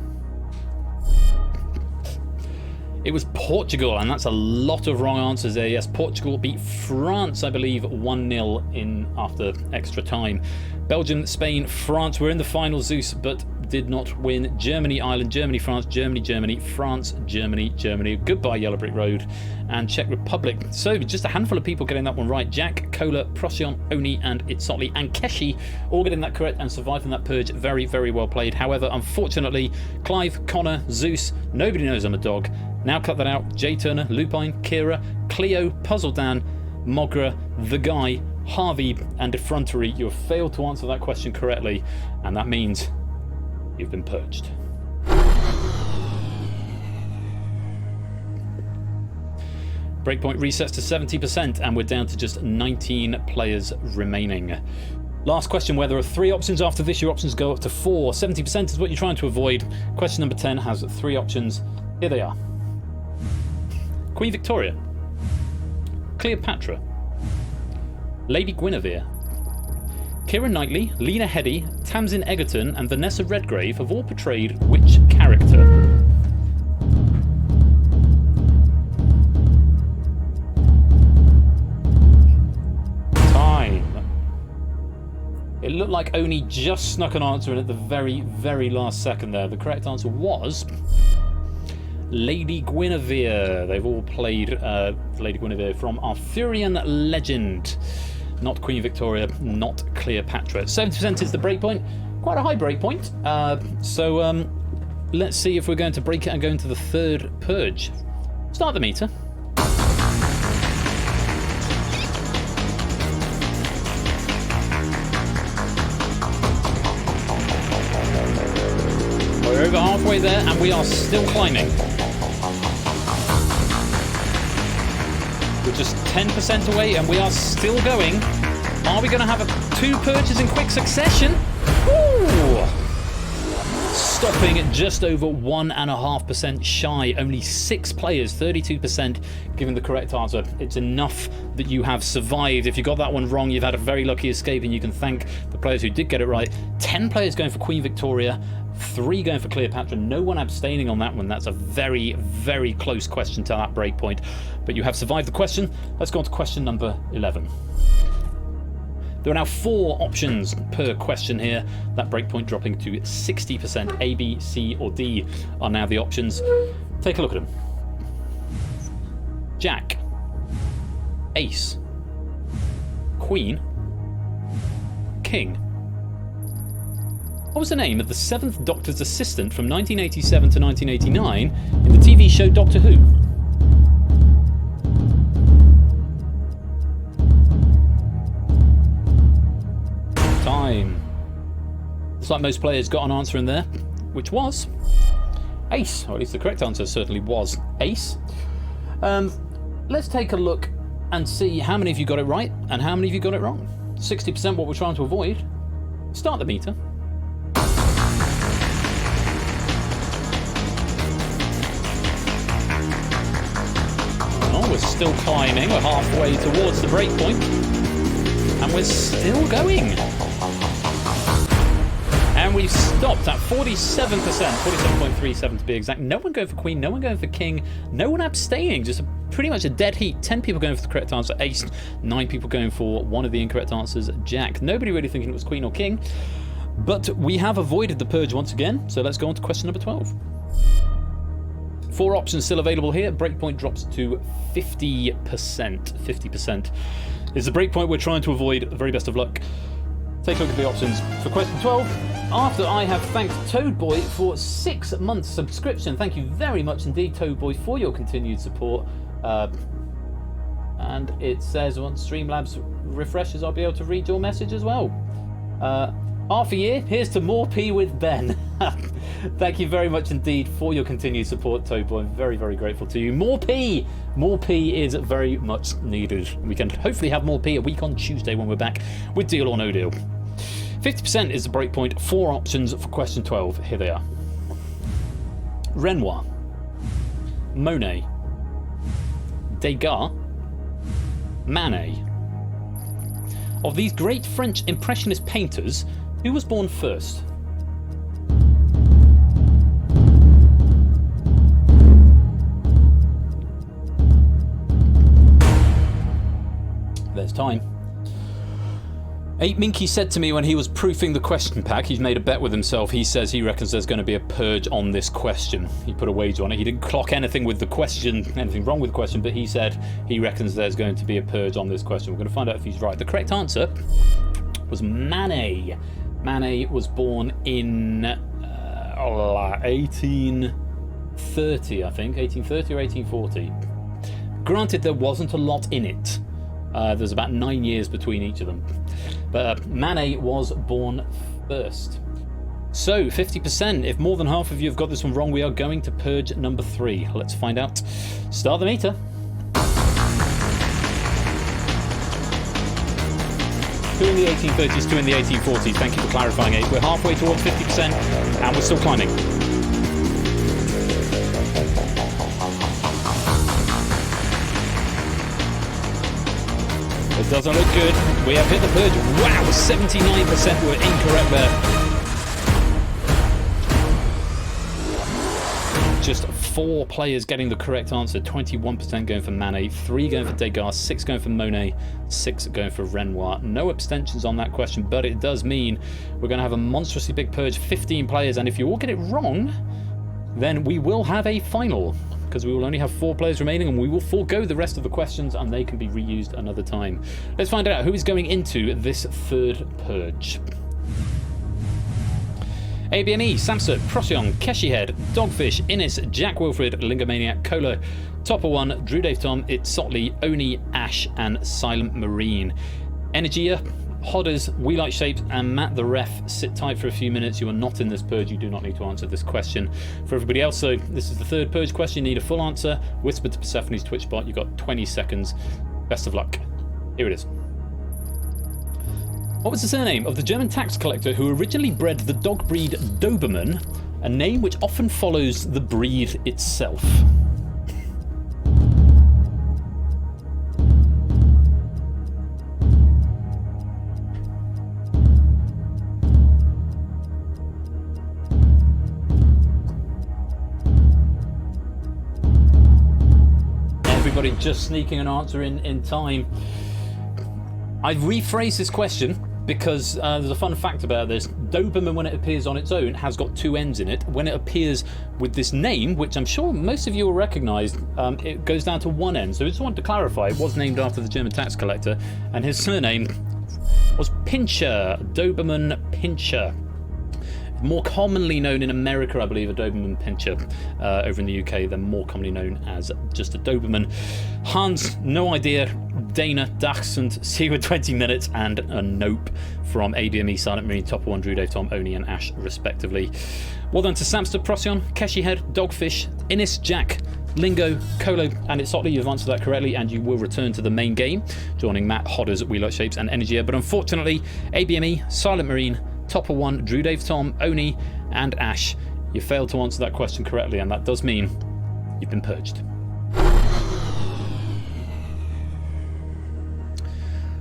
It was Portugal, and that's a lot of wrong answers there. Yes, Portugal beat France, I believe, 1-0 in after extra time. Belgium, Spain, France were in the final, Zeus, but did not win. Germany, Ireland, Germany, France, Germany, Germany, France, Germany, Germany. Goodbye, Yellow Brick Road. And Czech Republic. So just a handful of people getting that one right. Jack, Cola, Procyon, Oni, and Itzotli, and Keshi all getting that correct and surviving that purge. Very, very well played. However, unfortunately, Clive, Connor, Zeus, Nobody Knows I'm a Dog, Now Cut That Out, Jay Turner, Lupine, Kira, Cleo, Puzzle Dan, Mogra, The Guy, Harvey, and Effrontery. You have failed to answer that question correctly, and that means you've been purged. Breakpoint resets to 70%, and we're down to just 19 players remaining. Last question, where there are 3 options. After this, your options go up to 4. 70% is what you're trying to avoid. Question number 10 has 3 options. Here they are. Queen Victoria, Cleopatra, Lady Guinevere. Keira Knightley, Lena Headey, Tamsin Egerton, and Vanessa Redgrave have all portrayed which character? Time. It looked like Oni just snuck an answer in at the very, very last second there. The correct answer was Lady Guinevere. They've all played Lady Guinevere from Arthurian legend. Not Queen Victoria, not Cleopatra. 70% is the breakpoint. Quite a high breakpoint. So let's see if we're going to break it and go into the third purge. Start the meter. We're over halfway there, and we are still climbing. We're just 10% away, and we are still going. Are we going to have 2 purges in quick succession? Ooh! Stopping at just over 1.5% shy. Only 6 players, 32%, giving the correct answer. It's enough that you have survived. If you got that one wrong, you've had a very lucky escape, and you can thank the players who did get it right. 10 players going for Queen Victoria, 3 going for Cleopatra. No one abstaining on that one. That's a very, very close question to that breakpoint. But you have survived the question. Let's go on to question number 11. There are now 4 options per question here. That breakpoint dropping to 60%. A, B, C, or D are now the options. Take a look at them. Jack, Ace, Queen, King. What was the name of the 7th Doctor's assistant from 1987 to 1989 in the TV show Doctor Who? Time. Looks like most players got an answer in there, which was Ace, or at least the correct answer certainly was Ace. Let's take a look and see how many of you got it right and how many of you got it wrong. 60% what we're trying to avoid. Start the meter. We're still climbing. We're halfway towards the breakpoint, and we're still going. And we've stopped at 47%, 47.37 to be exact. No one going for Queen, no one going for King, no one abstaining. Just pretty much a dead heat. 10 people going for the correct answer, Ace. 9 people going for one of the incorrect answers, Jack. Nobody really thinking it was Queen or King. But we have avoided the purge once again. So let's go on to question number 12. 4 options still available here. Breakpoint drops to 50%. 50% is the breakpoint we're trying to avoid. The very best of luck. Take a look at the options for question 12. After I have thanked Toadboy for 6 months subscription. Thank you very much indeed, Toadboy, for your continued support. And it says once Streamlabs refreshes, I'll be able to read your message as well. Half a year, here's to more P with Ben. Thank you very much indeed for your continued support, Toadboy. I'm very, very grateful to you. More P! More P is very much needed. We can hopefully have more P a week on Tuesday when we're back with Deal or No Deal. 50% is the breakpoint. 4 options for question 12. Here they are. Renoir, Monet, Degas, Manet. Of these great French Impressionist painters, who was born first? There's time. 8 Minky said to me when he was proofing the question pack, he's made a bet with himself, he says he reckons there's going to be a purge on this question. He put a wager on it. He didn't clock anything with the question, anything wrong with the question, but he said he reckons there's going to be a purge on this question. We're going to find out if he's right. The correct answer was Manet. Manet was born in 1830, I think. 1830 or 1840. Granted, there wasn't a lot in it. There's about 9 years between each of them. But Manet was born first. So, 50%. If more than half of you have got this one wrong, we are going to purge number 3. Let's find out. Start the meter. 2 in the 1830s, 2 in the 1840s. Thank you for clarifying it. We're halfway towards 50% and we're still climbing. It doesn't look good. We have hit the purge. Wow, 79% were incorrect there. Just 4 players getting the correct answer. 21% going for Manet, 3 going for Degas, 6 going for Monet, 6 going for Renoir. No abstentions on that question, but it does mean we're going to have a monstrously big purge, 15 players, and if you all get it wrong, then we will have a final, because we will only have 4 players remaining, and we will forego the rest of the questions, and they can be reused another time. Let's find out who is going into this third purge. ABME, Samsut, Procyon, Keshihead, Dogfish, Innis, Jack Wilfred, Lingomaniac, Cola, Topper One, Drew Dave Tom, Itzotli, Oni, Ash, and Silent Marine. Energia, Hodders, We Like Shapes, and Matt the Ref. Sit tight for a few minutes. You are not in this purge. You do not need to answer this question. For everybody else, though, this is the third purge question. You need a full answer. Whisper to Persephone's Twitch bot. You've got 20 seconds. Best of luck. Here it is. What was the surname of the German tax collector who originally bred the dog breed Doberman, a name which often follows the breed itself? Everybody just sneaking an answer in time. I've rephrased this question because there's a fun fact about this. Doberman, when it appears on its own, has got 2 N's in it. When it appears with this name, which I'm sure most of you will recognise, it goes down to 1 N. So I just wanted to clarify, it was named after the German tax collector, and his surname was Pincher, Doberman Pinscher. More commonly known in America, I believe, a Doberman Pinscher. Over in the UK, they're more commonly known as just a Doberman. Hans, no idea. Dana, Dachshund, see you in 20 minutes, and a nope from ABME, Silent Marine, Topper One, Drew Dave Tom, Oni, and Ash, respectively. Well done to Samster, Procyon, Keshihead, Dogfish, Innis, Jack, Lingo, Colo, and Itzotli. You've answered that correctly, and you will return to the main game, joining Matt, Hodders, We Like Shapes, and Energia. But unfortunately, ABME, Silent Marine, Topper One, Drew Dave Tom, Oni, and Ash, you failed to answer that question correctly, and that does mean you've been purged.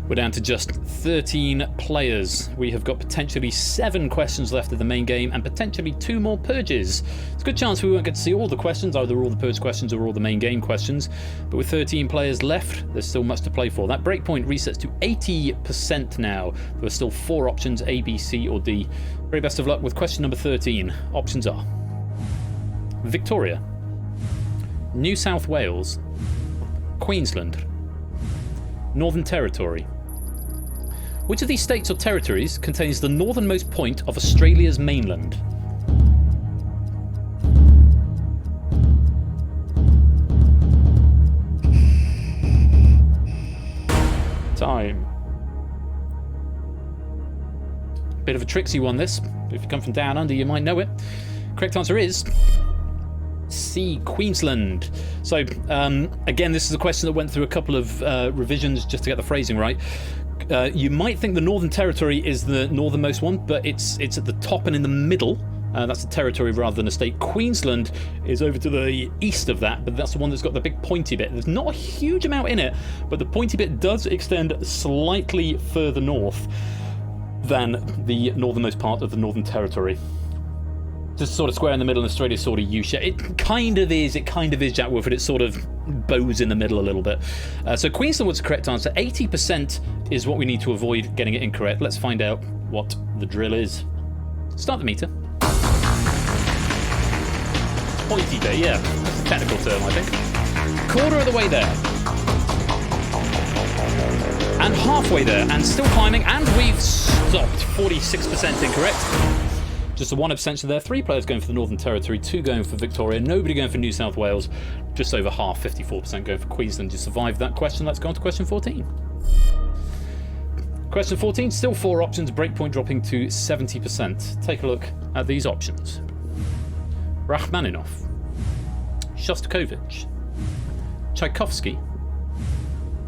We're down to just 13 players. We have got potentially 7 questions left of the main game and potentially 2 more purges. It's a good chance we won't get to see all the questions, either all the purge questions or all the main game questions. But with 13 players left, there's still much to play for. That breakpoint resets to 80% now. There are still 4 options, A, B, C, or D. Very best of luck with question number 13. Options are Victoria, New South Wales, Queensland, Northern Territory. Which of these states or territories contains the northernmost point of Australia's mainland? Time. Bit of a tricksy one, this. If you come from down under, you might know it. Correct answer is C, Queensland. So, again, this is a question that went through a couple of revisions just to get the phrasing right. You might think the Northern Territory is the northernmost one, but it's at the top and in the middle. That's a territory rather than a state. Queensland is over to the east of that, but that's the one that's got the big pointy bit. There's not a huge amount in it, but the pointy bit does extend slightly further north than the northernmost part of the Northern Territory. Just sort of square in the middle, and Australia's sort of U-shaped. It kind of is, Jack Wilford. It sort of bows in the middle a little bit. So Queensland was the correct answer. 80% is what we need to avoid getting it incorrect. Let's find out what the drill is. Start the meter. Pointy bit, yeah. That's a technical term, I think. Quarter of the way there. And halfway there, and still climbing, and we've stopped. 46% incorrect. Just a 1 abstention there. 3 players going for the Northern Territory, 2 going for Victoria, nobody going for New South Wales. Just over half, 54% going for Queensland. You survived that question. Let's go on to question 14. Question 14, still 4 options, breakpoint dropping to 70%. Take a look at these options. Rachmaninoff, Shostakovich, Tchaikovsky,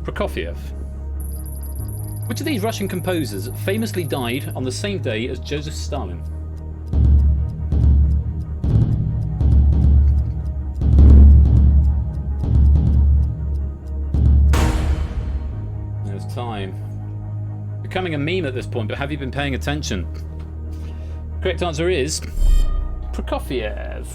Prokofiev. Which of these Russian composers famously died on the same day as Joseph Stalin? There's time. Becoming a meme at this point, but have you been paying attention? Correct answer is Prokofiev.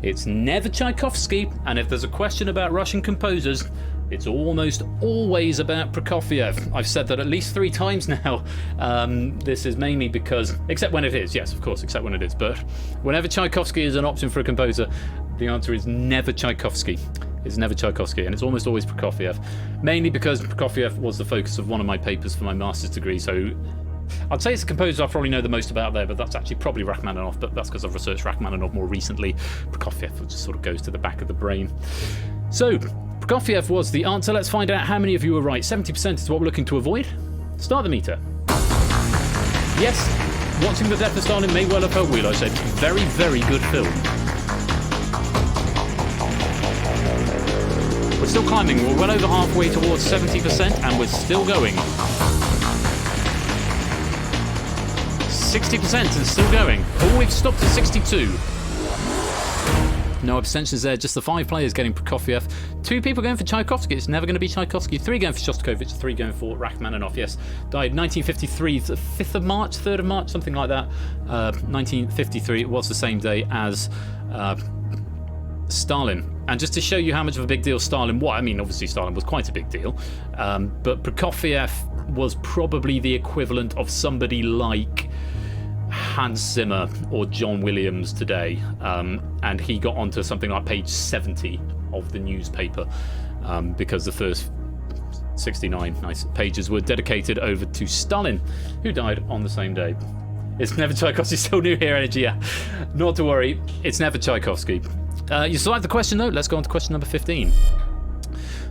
It's never Tchaikovsky, and if there's a question about Russian composers, it's almost always about Prokofiev. I've said that at least 3 times now. This is mainly because, except when it is, yes, of course, except when it is, but whenever Tchaikovsky is an option for a composer, the answer is never Tchaikovsky. It's never Tchaikovsky, and it's almost always Prokofiev. Mainly because Prokofiev was the focus of one of my papers for my master's degree, so I'd say it's a composer I probably know the most about there, but that's actually probably Rachmaninoff, but that's because I've researched Rachmaninoff more recently. Prokofiev just sort of goes to the back of the brain. So, Prokofiev was the answer. Let's find out how many of you were right. 70% is what we're looking to avoid. Start the meter. Yes, Watching the Death of Stalin may well have hurt wheel, I said. Very, very good film. We're still climbing. We're well over halfway towards 70%, and we're still going. 60% and still going. Oh, we've stopped at 62. No abstentions there, just the 5 players getting Prokofiev. 2 people going for Tchaikovsky. It's never going to be Tchaikovsky. 3 going for Shostakovich, 3 going for Rachmaninoff. Yes, died 1953, 5th of March, 3rd of March, something like that. 1953, it was the same day as Stalin. And just to show you how much of a big deal Stalin was, I mean, obviously Stalin was quite a big deal, but Prokofiev was probably the equivalent of somebody like Hans Zimmer or John Williams today, and he got onto something like page 70 of the newspaper because the first 69 nice pages were dedicated over to Stalin, who died on the same day. It's never Tchaikovsky. Still new here, energy. Yeah, not to worry, it's never Tchaikovsky. You still like the question though? Let's go on to question number 15.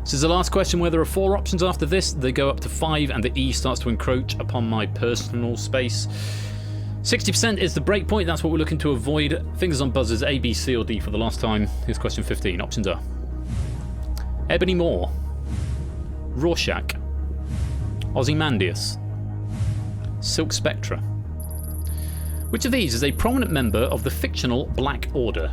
This is the last question where there are 4 options after this. They go up to 5 and the E starts to encroach upon my personal space. 60% is the breakpoint. That's what we're looking to avoid. Fingers on buzzers, A, B, C or D for the last time. Here's question 15. Options are Ebony Moore, Rorschach, Ozymandias, Silk Spectra. Which of these is a prominent member of the fictional Black Order?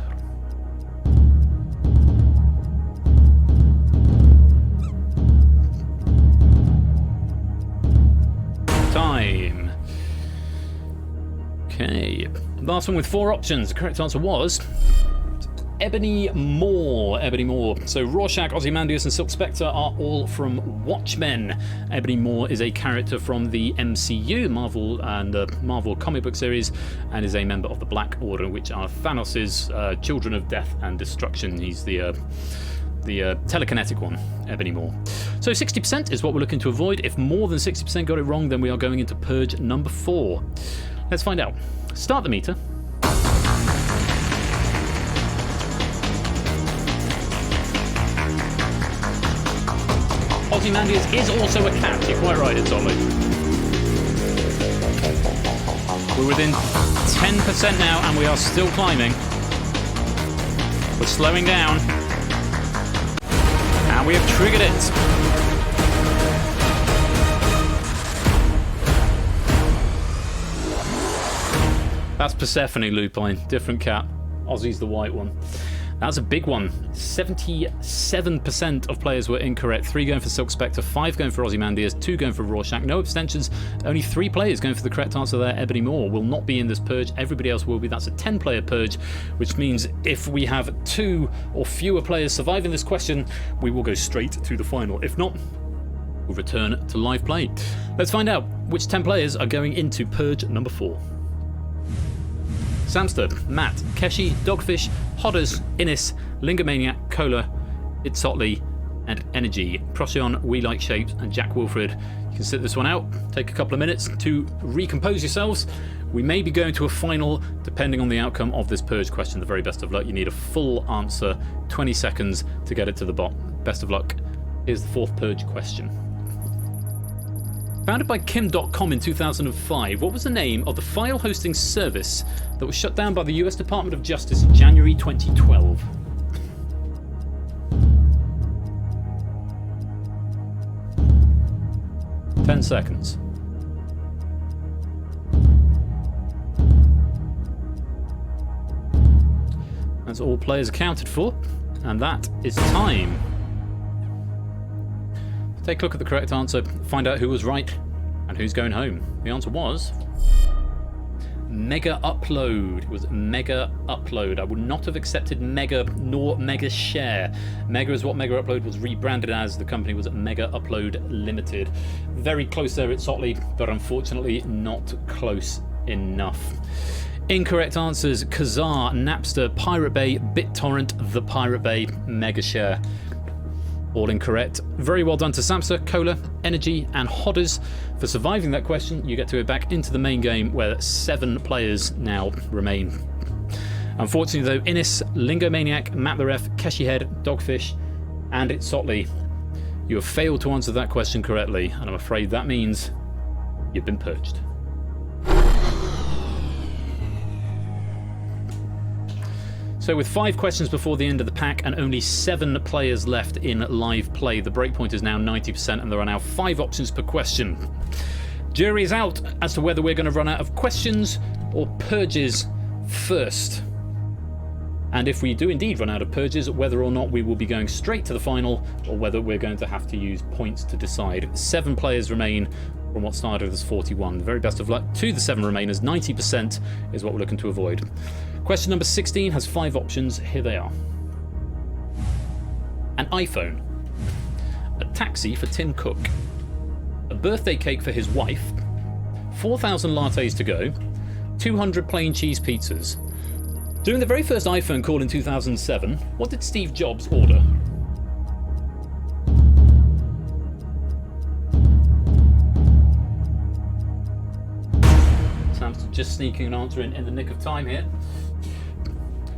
Time. Okay, last one with 4 options. The correct answer was Ebony Moore. Ebony Moore. So Rorschach, Ozymandias and Silk Spectre are all from Watchmen. Ebony Moore is a character from the MCU, Marvel and Marvel comic book series, and is a member of the Black Order, which are Thanos' children of death and destruction. He's the telekinetic one, Ebony Moore. So 60% is what we're looking to avoid. If more than 60% got it wrong, then we are going into purge number 4. Let's find out. Start the meter. Ozymandias is also a cat. You're quite right, it's Ollie. We're within 10% now, and we are still climbing. We're slowing down. And we have triggered it. That's Persephone, Lupine. Different cat. Ozzy's the white one. That's a big one. 77% of players were incorrect. 3 going for Silk Spectre, 5 going for Ozymandias, 2 going for Rorschach. No abstentions. Only 3 players going for the correct answer there. Ebony Moore will not be in this purge. Everybody else will be. That's a 10-player purge, which means if we have 2 or fewer players surviving this question, we will go straight to the final. If not, we'll return to live play. Let's find out which 10 players are going into purge number 4. Samster, Matt, Keshi, Dogfish, Hodders, Innis, Lingamaniac, Cola, Itzotli, and Energy. Procyon, We Like Shapes, and Jack Wilfred. You can sit this one out, take a couple of minutes to recompose yourselves. We may be going to a final, depending on the outcome of this purge question. The very best of luck. You need a full answer, 20 seconds to get it to the bot. Best of luck. Here's the 4th purge question. Founded by Kim.com in 2005, what was the name of the file hosting service that was shut down by the US Department of Justice in January 2012? Ten seconds. That's all players accounted for. And that is time. Take a look at the correct answer, find out who was right and who's going home. The answer was Mega Upload. It was Mega Upload. I would not have accepted Mega nor Mega Share. Mega is what Mega Upload was rebranded as. The company was Mega Upload Limited. Very close there at Sotley, but unfortunately not close enough. Incorrect answers: Kazaa, Napster, Pirate Bay, BitTorrent, The Pirate Bay, Megashare. All incorrect. Very well done to Samsa, Cola, Energy and Hodders for surviving that question. You get to go back into the main game where 7 players now remain. Unfortunately though, Innis, Lingomaniac, Map the Ref, Keshi Head, Dogfish and It's Sotley, you have failed to answer that question correctly, and I'm afraid that means you've been purged. So with 5 questions before the end of the pack and only 7 players left in live play, the breakpoint is now 90% and there are now 5 options per question. Jury is out as to whether we're going to run out of questions or purges first. And if we do indeed run out of purges, whether or not we will be going straight to the final or whether we're going to have to use points to decide. 7 players remain from what started as 41. Very best of luck to the 7 remainers. 90% is what we're looking to avoid. Question number 16 has 5 options. Here they are. An iPhone. A taxi for Tim Cook. A birthday cake for his wife. 4,000 lattes to go. 200 plain cheese pizzas. During the very first iPhone call in 2007, what did Steve Jobs order? Sam's just sneaking an answer in the nick of time here.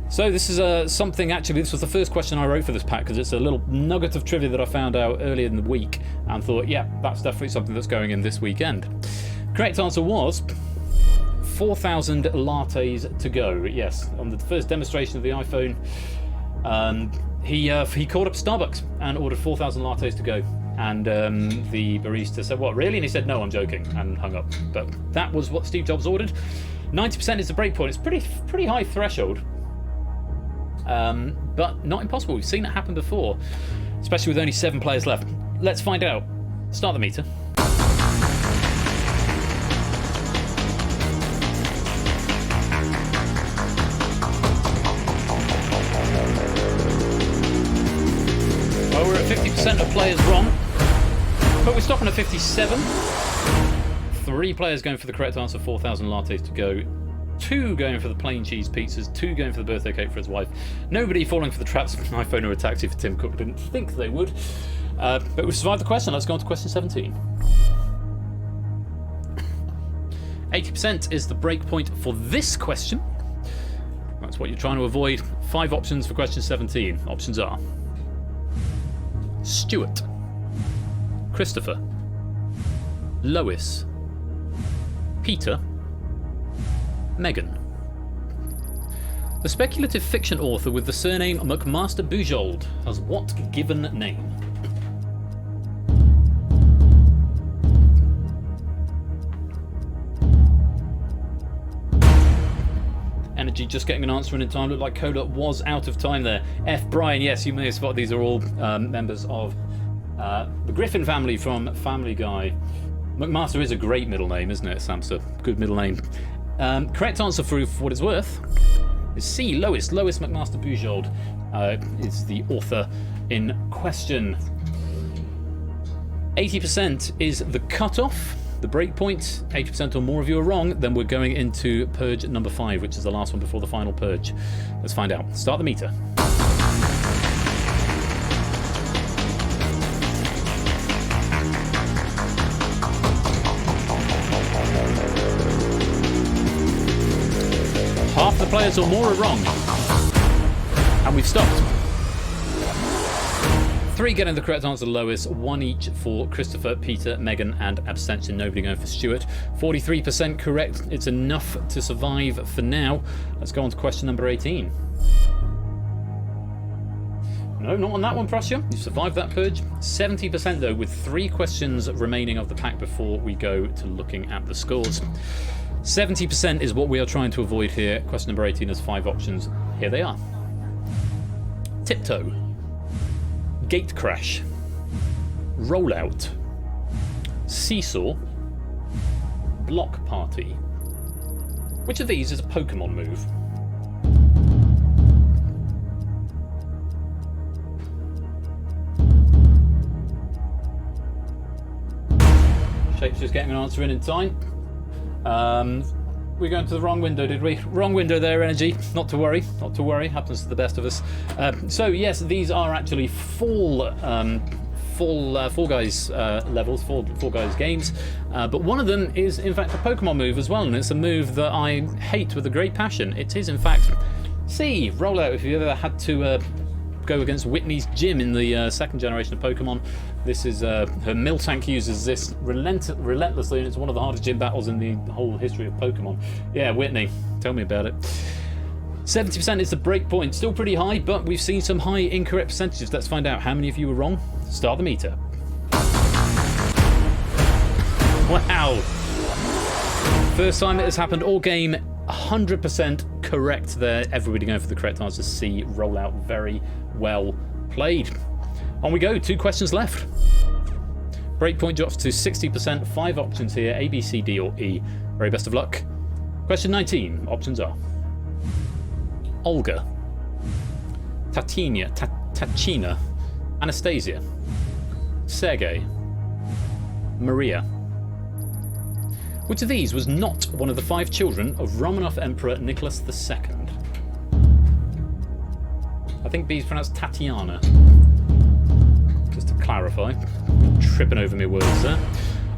So this is something, actually, this was the first question I wrote for this pack because it's a little nugget of trivia that I found out earlier in the week and thought, yeah, that's definitely something that's going in this weekend. Correct answer was 4,000 lattes to go. Yes, on the first demonstration of the iPhone, he called up Starbucks and ordered 4,000 lattes to go. And the barista said, what, really? And he said, no, I'm joking, and hung up. But that was what Steve Jobs ordered. 90% is the breakpoint. It's pretty high threshold. But not impossible. We've seen it happen before, especially with only 7 players left. Let's find out. Start the meter. Well, we're at 50% of players wrong, but we're stopping at 57. 3 players going for the correct answer, 4,000 lattes to go. 2 going for the plain cheese pizzas, 2 going for the birthday cake for his wife. Nobody falling for the traps of an iPhone or a taxi for Tim Cook. Didn't think they would. But we've survived the question. Let's go on to question 17. 80% is the break point for this question. That's what you're trying to avoid. 5 options for question 17. Options are Stuart, Christopher, Lois, Peter, Megan. The speculative fiction author with the surname McMaster Bujold has what given name? Energy just getting an answer in time. Looked like Cola was out of time there. F. Brian, yes, you may have spotted these are all members of the Griffin family from Family Guy. McMaster is a great middle name, isn't it, Samsa? Good middle name. Correct answer for what it's worth is C. Lois. Lois McMaster Bujold is the author in question. 80% is the cutoff, the break point. 80% or more of you are wrong, then we're going into purge number 5, which is the last one before the final purge. Let's find out. Start the meter. Half the players or more are wrong. And we've stopped. 3 getting the correct answer, Lois. 1 each for Christopher, Peter, Megan, and abstention. Nobody going for Stuart. 43% correct. It's enough to survive for now. Let's go on to question number 18. No, not on that one, Prussia. You survived that purge. 70% though, with 3 questions remaining of the pack before we go to looking at the scores. 70% is what we are trying to avoid here. Question number 18 has 5 options. Here they are. Tiptoe, Gate Crash, Rollout, Seesaw, Block Party. Which of these is a Pokemon move? Shape's just getting an answer in time. We're going to the wrong window, did we? Wrong window there, Energy. Not to worry, not to worry. Happens to the best of us. So yes, these are actually Fall Guys levels, Fall Guys games. But one of them is in fact a Pokemon move as well, and it's a move that I hate with a great passion. It is in fact C, Rollout. If you ever had to go against Whitney's gym in the second generation of Pokemon, this is her Miltank uses this relentlessly, and it's one of the hardest gym battles in the whole history of Pokemon. Yeah, Whitney, tell me about it. 70% is the breakpoint, still pretty high, but we've seen some high incorrect percentages. Let's find out how many of you were wrong. Start the meter. Wow! First time it has happened all game. 100% correct there. Everybody going for the correct answer. C, Rollout. Very well played. On we go. 2 questions left. Breakpoint drops to 60%. 5 options here. A, B, C, D, or E. Very best of luck. Question 19. Options are Olga, Tachina, Anastasia, Sergei, Maria. Which of these was not one of the 5 children of Romanov Emperor Nicholas II? I think B is pronounced Tatiana. Just to clarify. Tripping over my words there.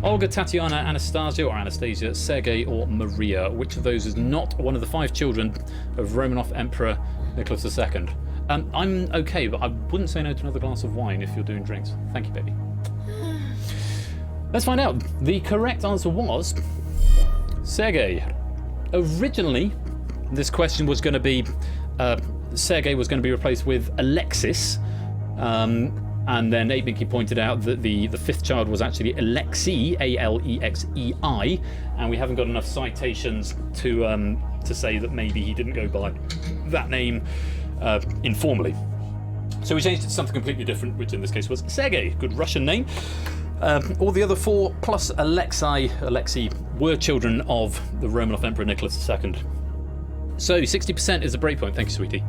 Olga, Tatiana, Anastasia or Anastasia, Sergei or Maria. Which of those is not one of the 5 children of Romanov Emperor Nicholas II? I'm okay, but I wouldn't say no to another glass of wine if you're doing drinks. Thank you, baby. Let's find out. The correct answer was Sergei. Originally, this question was going to be Sergei was going to be replaced with Alexis, and then 8Minky pointed out that the 5th child was actually Alexei, Alexei, and we haven't got enough citations to say that maybe he didn't go by that name informally. So we changed it to something completely different, which in this case was Sergei. Good Russian name. All the other 4 plus Alexei were children of the Romanov Emperor Nicholas II. So 60% is the breakpoint. Thank you, sweetie.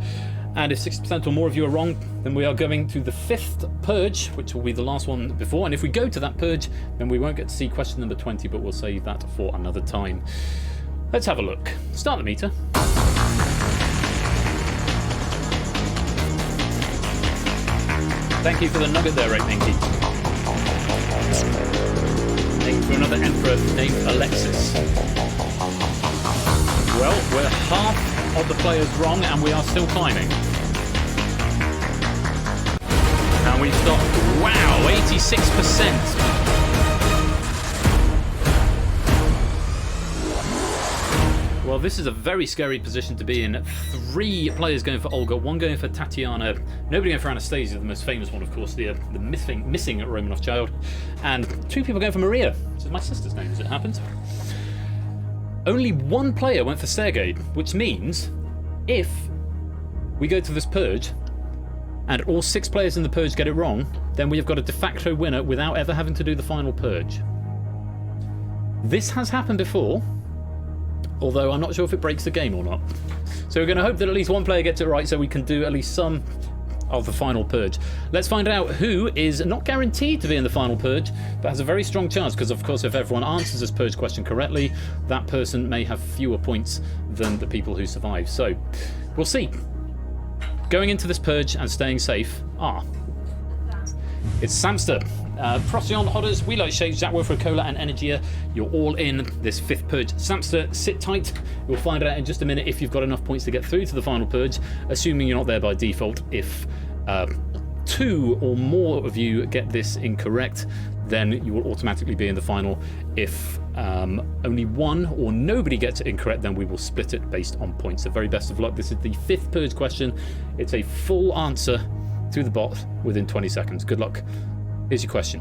And if 60% or more of you are wrong, then we are going to the 5th purge, which will be the last one before. And if we go to that purge, then we won't get to see question number 20, but we'll save that for another time. Let's have a look. Start the meter. Thank you for the nugget there, 8Minky. Named for another emperor named Alexis. Well, we're half of the players wrong and we are still climbing. And we've stopped. Wow, 86%. Well, this is a very scary position to be in. 3 players going for Olga, 1 going for Tatiana, nobody going for Anastasia, the most famous one, of course, the missing Romanov child, and 2 people going for Maria, which is my sister's name, as it happens. Only 1 player went for Sergei, which means if we go to this purge and all 6 players in the purge get it wrong, then we have got a de facto winner without ever having to do the final purge. This has happened before, although I'm not sure if it breaks the game or not. So we're going to hope that at least 1 player gets it right so we can do at least some of the final purge. Let's find out who is not guaranteed to be in the final purge, but has a very strong chance, because of course if everyone answers this purge question correctly, that person may have fewer points than the people who survive. So we'll see. Going into this purge and staying safe are... It's Samster. Procyon, Hodders, We Like Shapes, Jack Wilfred, Cola and Energia. You're all in this 5th purge. Samster, sit tight. We'll find out in just a minute if you've got enough points to get through to the final purge, assuming you're not there by default. If 2 or more of you get this incorrect, then you will automatically be in the final. If only 1 or nobody gets it incorrect, then we will split it based on points. So very best of luck. This is the 5th purge question. It's a full answer to the bot within 20 seconds. Good luck. Here's your question.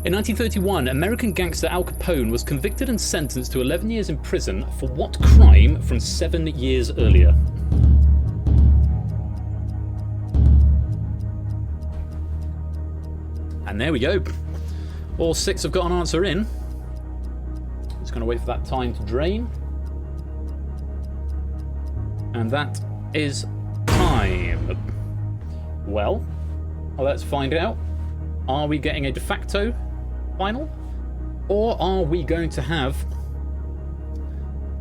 In 1931, American gangster Al Capone was convicted and sentenced to 11 years in prison for what crime from 7 years earlier? And there we go. All 6 have got an answer in. Just going to wait for that time to drain. And that is time. Well, let's find out. Are we getting a de facto final? Or are we going to have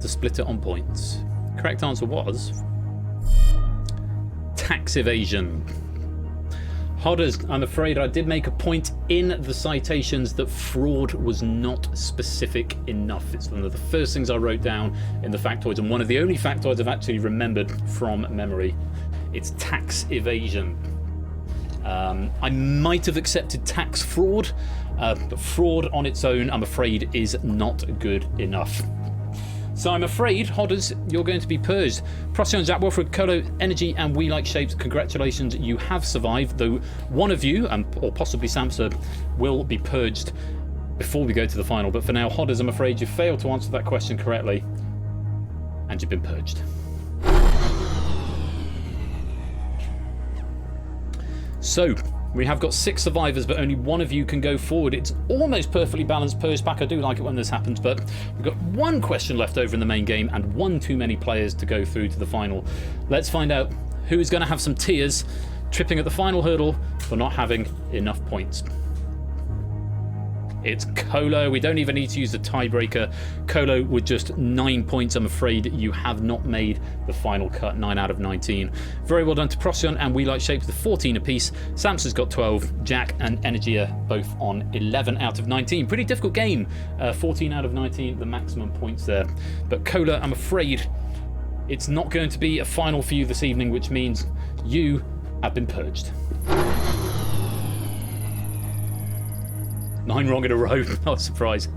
to split it on points? Correct answer was tax evasion. Hodders, I'm afraid I did make a point in the citations that fraud was not specific enough. It's one of the first things I wrote down in the factoids, and one of the only factoids I've actually remembered from memory. It's tax evasion. I might have accepted tax fraud, but fraud on its own, I'm afraid, is not good enough. So I'm afraid, Hodders, you're going to be purged. Procyon, Jack, Wilfred, Colo, Energy, and We Like Shapes, congratulations, you have survived, though one of you, or possibly Samsa, will be purged before we go to the final. But for now, Hodders, I'm afraid you failed to answer that question correctly, and you've been purged. So, we have got 6 survivors, but only one of you can go forward. It's almost perfectly balanced purge pack. I do like it when this happens, but we've got 1 question left over in the main game and 1 too many players to go through to the final. Let's find out who is going to have some tears tripping at the final hurdle for not having enough points. It's Colo. We don't even need to use the tiebreaker. Colo with just 9 points. I'm afraid you have not made the final cut. 9 out of 19. Very well done to Procyon and We Like Shapes with 14 apiece. Samson's got 12. Jack and Energia both on 11 out of 19. Pretty difficult game. 14 out of 19, the maximum points there. But Colo, I'm afraid it's not going to be a final for you this evening, which means you have been purged. 9 wrong in a row, not a surprise.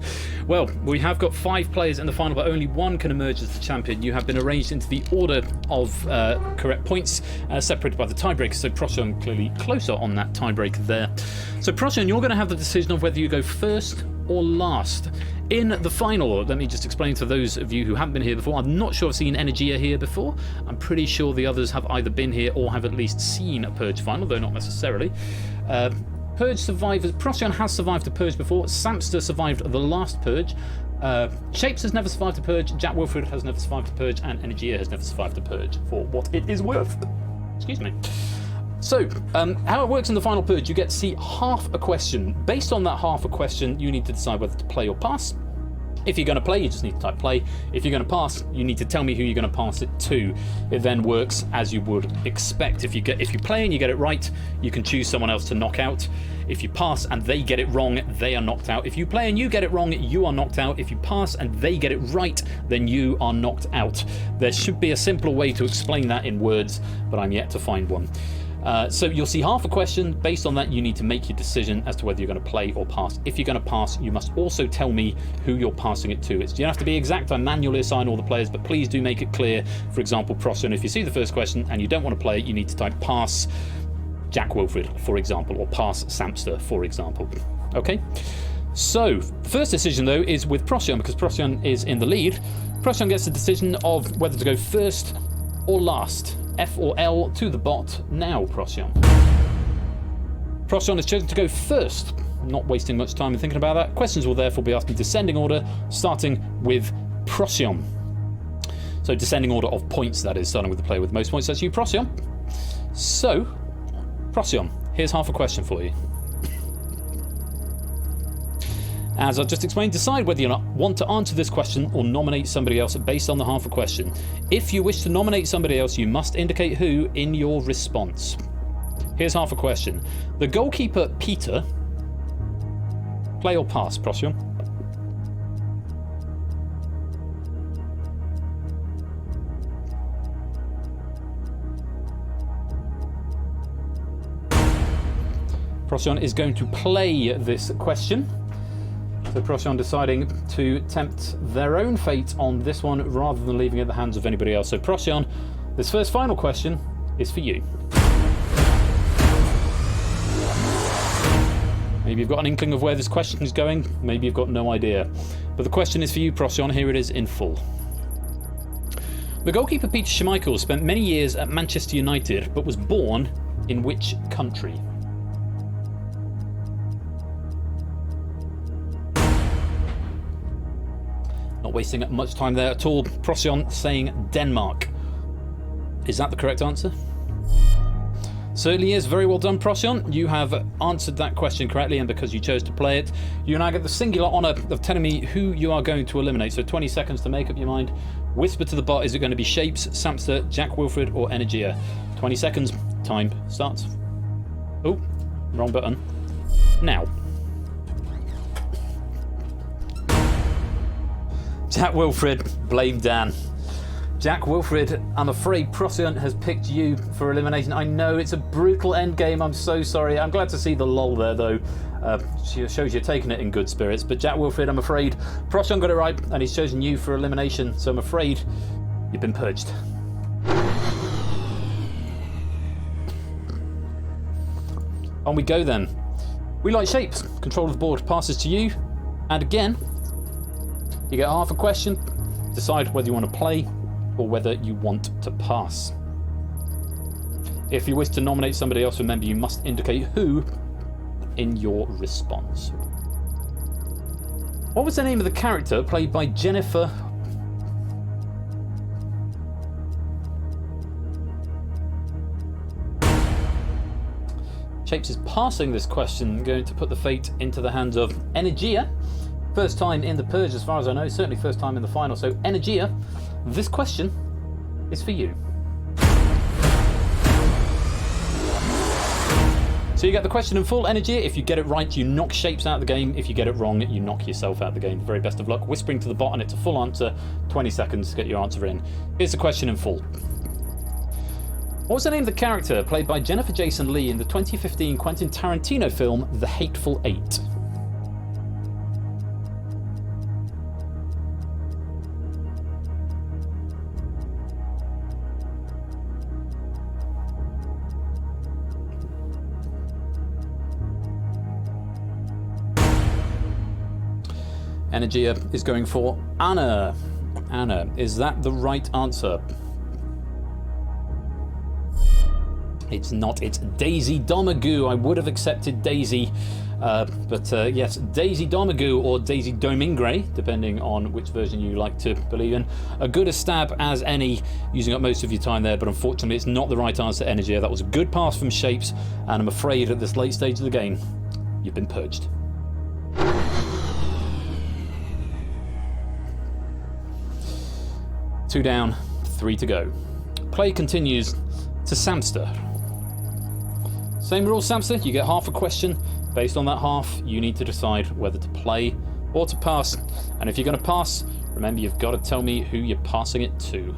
Well, we have got 5 players in the final, but only 1 can emerge as the champion. You have been arranged into the order of correct points, separated by the tiebreaker, so Procyon clearly closer on that tiebreaker there. So Procyon, you're going to have the decision of whether you go first or last. In the final, let me just explain to those of you who haven't been here before, I'm not sure I've seen Energia here before. I'm pretty sure the others have either been here or have at least seen a Purge final, though not necessarily. Purge survivors. Procyon has survived a Purge before. Samster survived the last Purge. Shapes has never survived a Purge. Jack Wilfred has never survived a Purge. And Energia has never survived a Purge, for what it is worth. Excuse me. So, how it works in the final Purge, you get to see half a question. Based on that half a question, you need to decide whether to play or pass. If you're going to play, you just need to type play. If you're going to pass, you need to tell me who you're going to pass it to. It then works as you would expect. If you play and you get it right, you can choose someone else to knock out. If you pass and they get it wrong, they are knocked out. If you play and you get it wrong, you are knocked out. If you pass and they get it right, then you are knocked out. There should be a simpler way to explain that in words, but I'm yet to find one. So you'll see half a question. Based on that, you need to make your decision as to whether you're going to play or pass. If you're going to pass, you must also tell me who you're passing it to. You don't have to be exact. I manually assign all the players, but please do make it clear. For example, Procyon, if you see the first question and you don't want to play it, you need to type pass Jack Wilfred, for example, or pass Samster, for example. Okay? So, the first decision, though, is with Procyon, because Procyon is in the lead. Procyon gets the decision of whether to go first or last. F or L to the bot now, Procyon. Procyon has chosen to go first. Not wasting much time in thinking about that. Questions will therefore be asked in descending order, starting with Procyon. So descending order of points, that is, starting with the player with the most points. That's you, Procyon. So, Procyon, here's half a question for you. As I've just explained, decide whether you want to answer this question or nominate somebody else based on the half a question. If you wish to nominate somebody else, you must indicate who in your response. Here's half a question. The goalkeeper, Peter. Play or pass, Procyon? Procyon is going to play this question. So Procyon deciding to tempt their own fate on this one rather than leaving it in the hands of anybody else. So Procyon, this first final question is for you. Maybe you've got an inkling of where this question is going, maybe you've got no idea. But the question is for you, Procyon. Here it is in full. The goalkeeper Peter Schmeichel spent many years at Manchester United, but was born in which country? Not wasting much time there at all. Procyon saying Denmark. Is that the correct answer? Certainly is. Very well done, Procyon. You have answered that question correctly, and because you chose to play it, you now get the singular honour of telling me who you are going to eliminate. So 20 seconds to make up your mind. Whisper to the bot, is it going to be Shapes, Samster, Jack Wilfred or Energia? 20 seconds. Time starts. Oh, wrong button. Now. Jack Wilfred, blame Dan. Jack Wilfred, I'm afraid Procyon has picked you for elimination. I know it's a brutal end game. I'm so sorry. I'm glad to see the lol there, though. Shows you're taking it in good spirits. But Jack Wilfred, I'm afraid Procyon got it right, and he's chosen you for elimination. So I'm afraid you've been purged. On we go then. We like Shapes. Control of the board passes to you. And again, you get half a question. Decide whether you want to play or whether you want to pass. If you wish to nominate somebody else, remember you must indicate who in your response. What was the name of the character played by Jennifer? Shapes is passing this question, going to put the fate into the hands of Energia. First time in the Purge as far as I know, certainly first time in the final. So Energia, this question is for you. So you get the question in full, Energia. If you get it right, you knock Shapes out of the game. If you get it wrong, you knock yourself out of the game. Very best of luck. Whispering to the bot, and it's a full answer. 20 seconds to get your answer in. Here's the question in full. What was the name of the character played by Jennifer Jason Leigh in the 2015 Quentin Tarantino film The Hateful Eight? Energia is going for Anna. Anna, is that the right answer? It's not. It's Daisy Domergue. I would have accepted Daisy, but yes, Daisy Domergue or Daisy Domingre, depending on which version you like to believe in. A good a stab as any, using up most of your time there, but unfortunately it's not the right answer, Energia. That was a good pass from Shapes, and I'm afraid at this late stage of the game, you've been purged. Two down, three to go. Play continues to Samster. Same rules, Samster. You get half a question. Based on that half, you need to decide whether to play or to pass. And if you're going to pass, remember you've got to tell me who you're passing it to.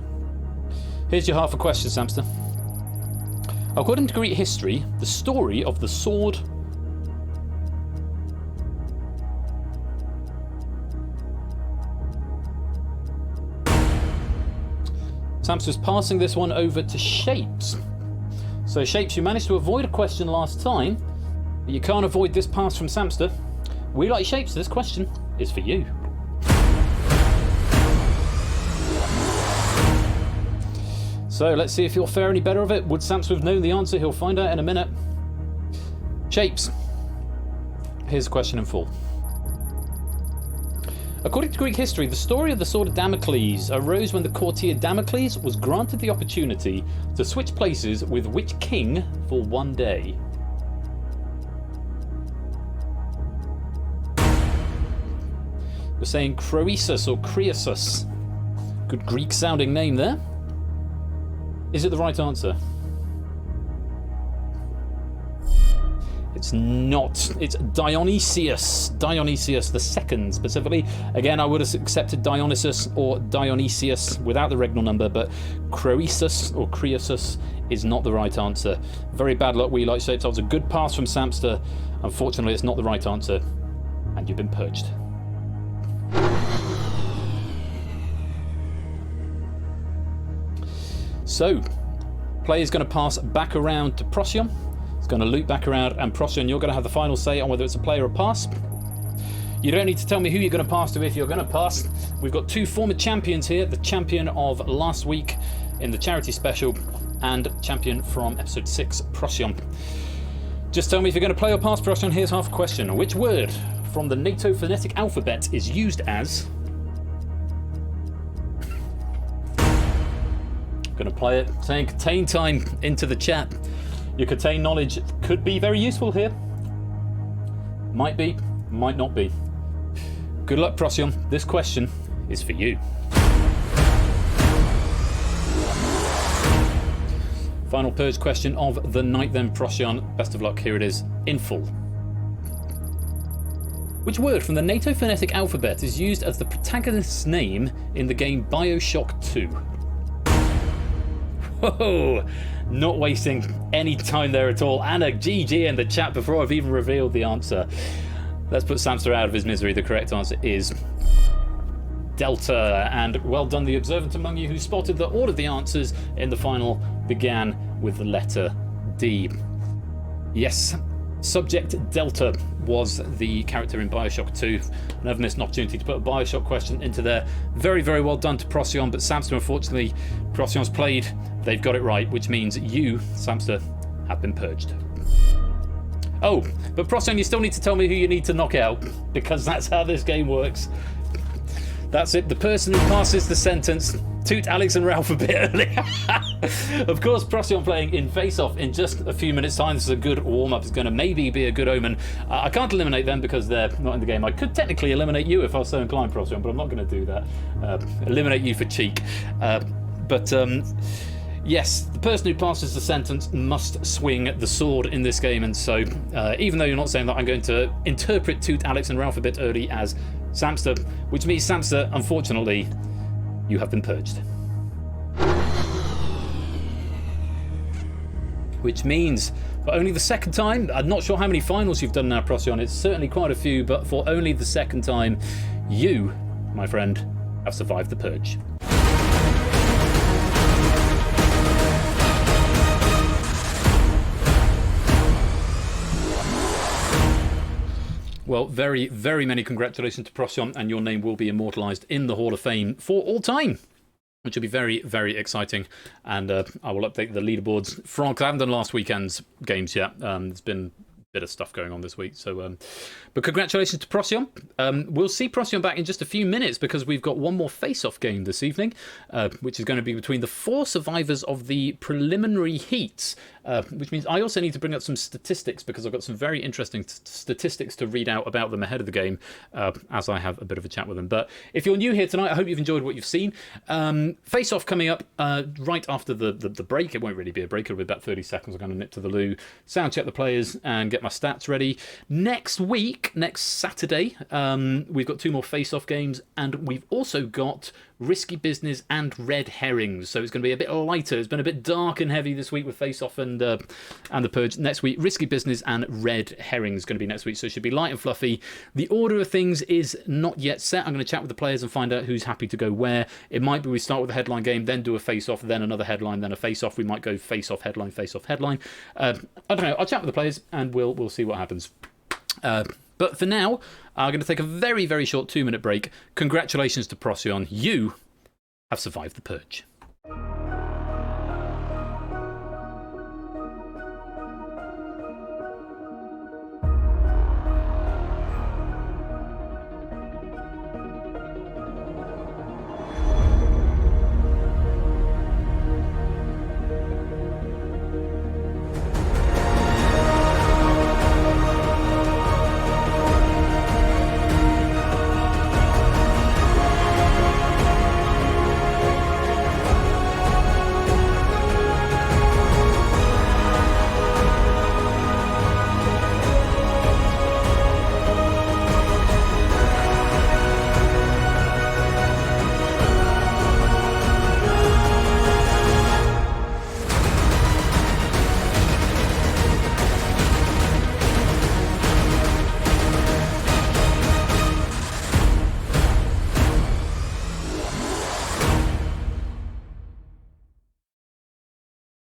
Here's your half a question, Samster. According to Greek history, the story of the sword Samster's passing this one over to Shapes. So Shapes, you managed to avoid a question last time, but you can't avoid this pass from Samster. We like Shapes, this question is for you. So let's see if you'll fare any better of it. Would Samster have known the answer? He'll find out in a minute. Shapes, here's the question in full. According to Greek history, the story of the sword of Damocles arose when the courtier Damocles was granted the opportunity to switch places with which king for one day? We're saying Croesus or Croesus. Good Greek sounding name there. Is it the right answer? It's not. It's Dionysius. Dionysius II specifically. Again, I would have accepted Dionysus or Dionysius without the regnal number, but Croesus or Croesus is not the right answer. Very bad luck, we like Shapes. That was a good pass from Samster. Unfortunately, it's not the right answer, and you've been purged. So, player's going to pass back around to Procyon. It's going to loop back around, and Procyon, you're going to have the final say on whether it's a play or a pass. You don't need to tell me who you're going to pass to if you're going to pass. We've got two former champions here, the champion of last week in the charity special and champion from episode 6, Procyon. Just tell me if you're going to play or pass, Procyon. Here's half a question. Which word from the NATO phonetic alphabet is used as Gonna play it, saying contain time into the chat. Your contain knowledge could be very useful here. Might be, might not be. Good luck, Procyon. This question is for you. Final Purge question of the night then, Procyon. Best of luck, here it is, in full. Which word from the NATO phonetic alphabet is used as the protagonist's name in the game BioShock 2? Whoa! Not wasting any time there at all. And a GG in the chat before I've even revealed the answer. Let's put Samster out of his misery. The correct answer is Delta. And well done, the observant among you who spotted that all of the answers in the final began with the letter D. Yes, subject Delta was the character in BioShock 2. I never missed an opportunity to put a BioShock question into there. Very, very well done to Procyon, but Samster, unfortunately, Procyon's played. They've got it right, which means you, Samster, have been purged. Oh, but Procyon, you still need to tell me who you need to knock out, because that's how this game works. That's it. The person who passes the sentence, toot Alex and Ralph a bit early. Of course, Procyon playing in face-off in just a few minutes' time. This is a good warm-up. It's going to maybe be a good omen. I can't eliminate them because they're not in the game. I could technically eliminate you if I was so inclined, Procyon, but I'm not going to do that. Eliminate you for cheek. Yes, the person who passes the sentence must swing the sword in this game, and so even though you're not saying that, I'm going to interpret toot Alex and Ralph a bit early as Samster, which means, Samster, unfortunately, you have been purged. Which means, for only the second time, I'm not sure how many finals you've done now, Procyon, it's certainly quite a few, but for only the second time, you, my friend, have survived the purge. Well, very, very many congratulations to Procyon, and your name will be immortalised in the Hall of Fame for all time, which will be very, very exciting. And I will update the leaderboards from, because I haven't done last weekend's games yet. There's been a bit of stuff going on this week. So, but congratulations to Procyon. We'll see Procyon back in just a few minutes because we've got one more face-off game this evening, which is going to be between the 4 survivors of the preliminary heats. Which means I also need to bring up some statistics because I've got some very interesting statistics to read out about them ahead of the game as I have a bit of a chat with them. But if you're new here tonight, I hope you've enjoyed what you've seen. Face-off coming up right after the break. It won't really be a break. It'll be about 30 seconds. I'm going to nip to the loo, sound check the players and get my stats ready. Next week, next Saturday, we've got 2 more face-off games, and we've also got Risky Business and Red Herrings. So it's going to be a bit lighter. It's been a bit dark and heavy this week with face-off and the Purge. Next week, Risky Business and Red Herrings is going to be next week, so it should be light and fluffy. The order of things is not yet set. I'm going to chat with the players and find out who's happy to go where. It might be we start with a headline game, then do a face-off, then another headline, then a face-off. We might go face-off, headline, face-off, headline. I don't know. I'll chat with the players and we'll see what happens. But for now, I'm going to take a very, very short 2-minute break. Congratulations to Procyon. You have survived the purge.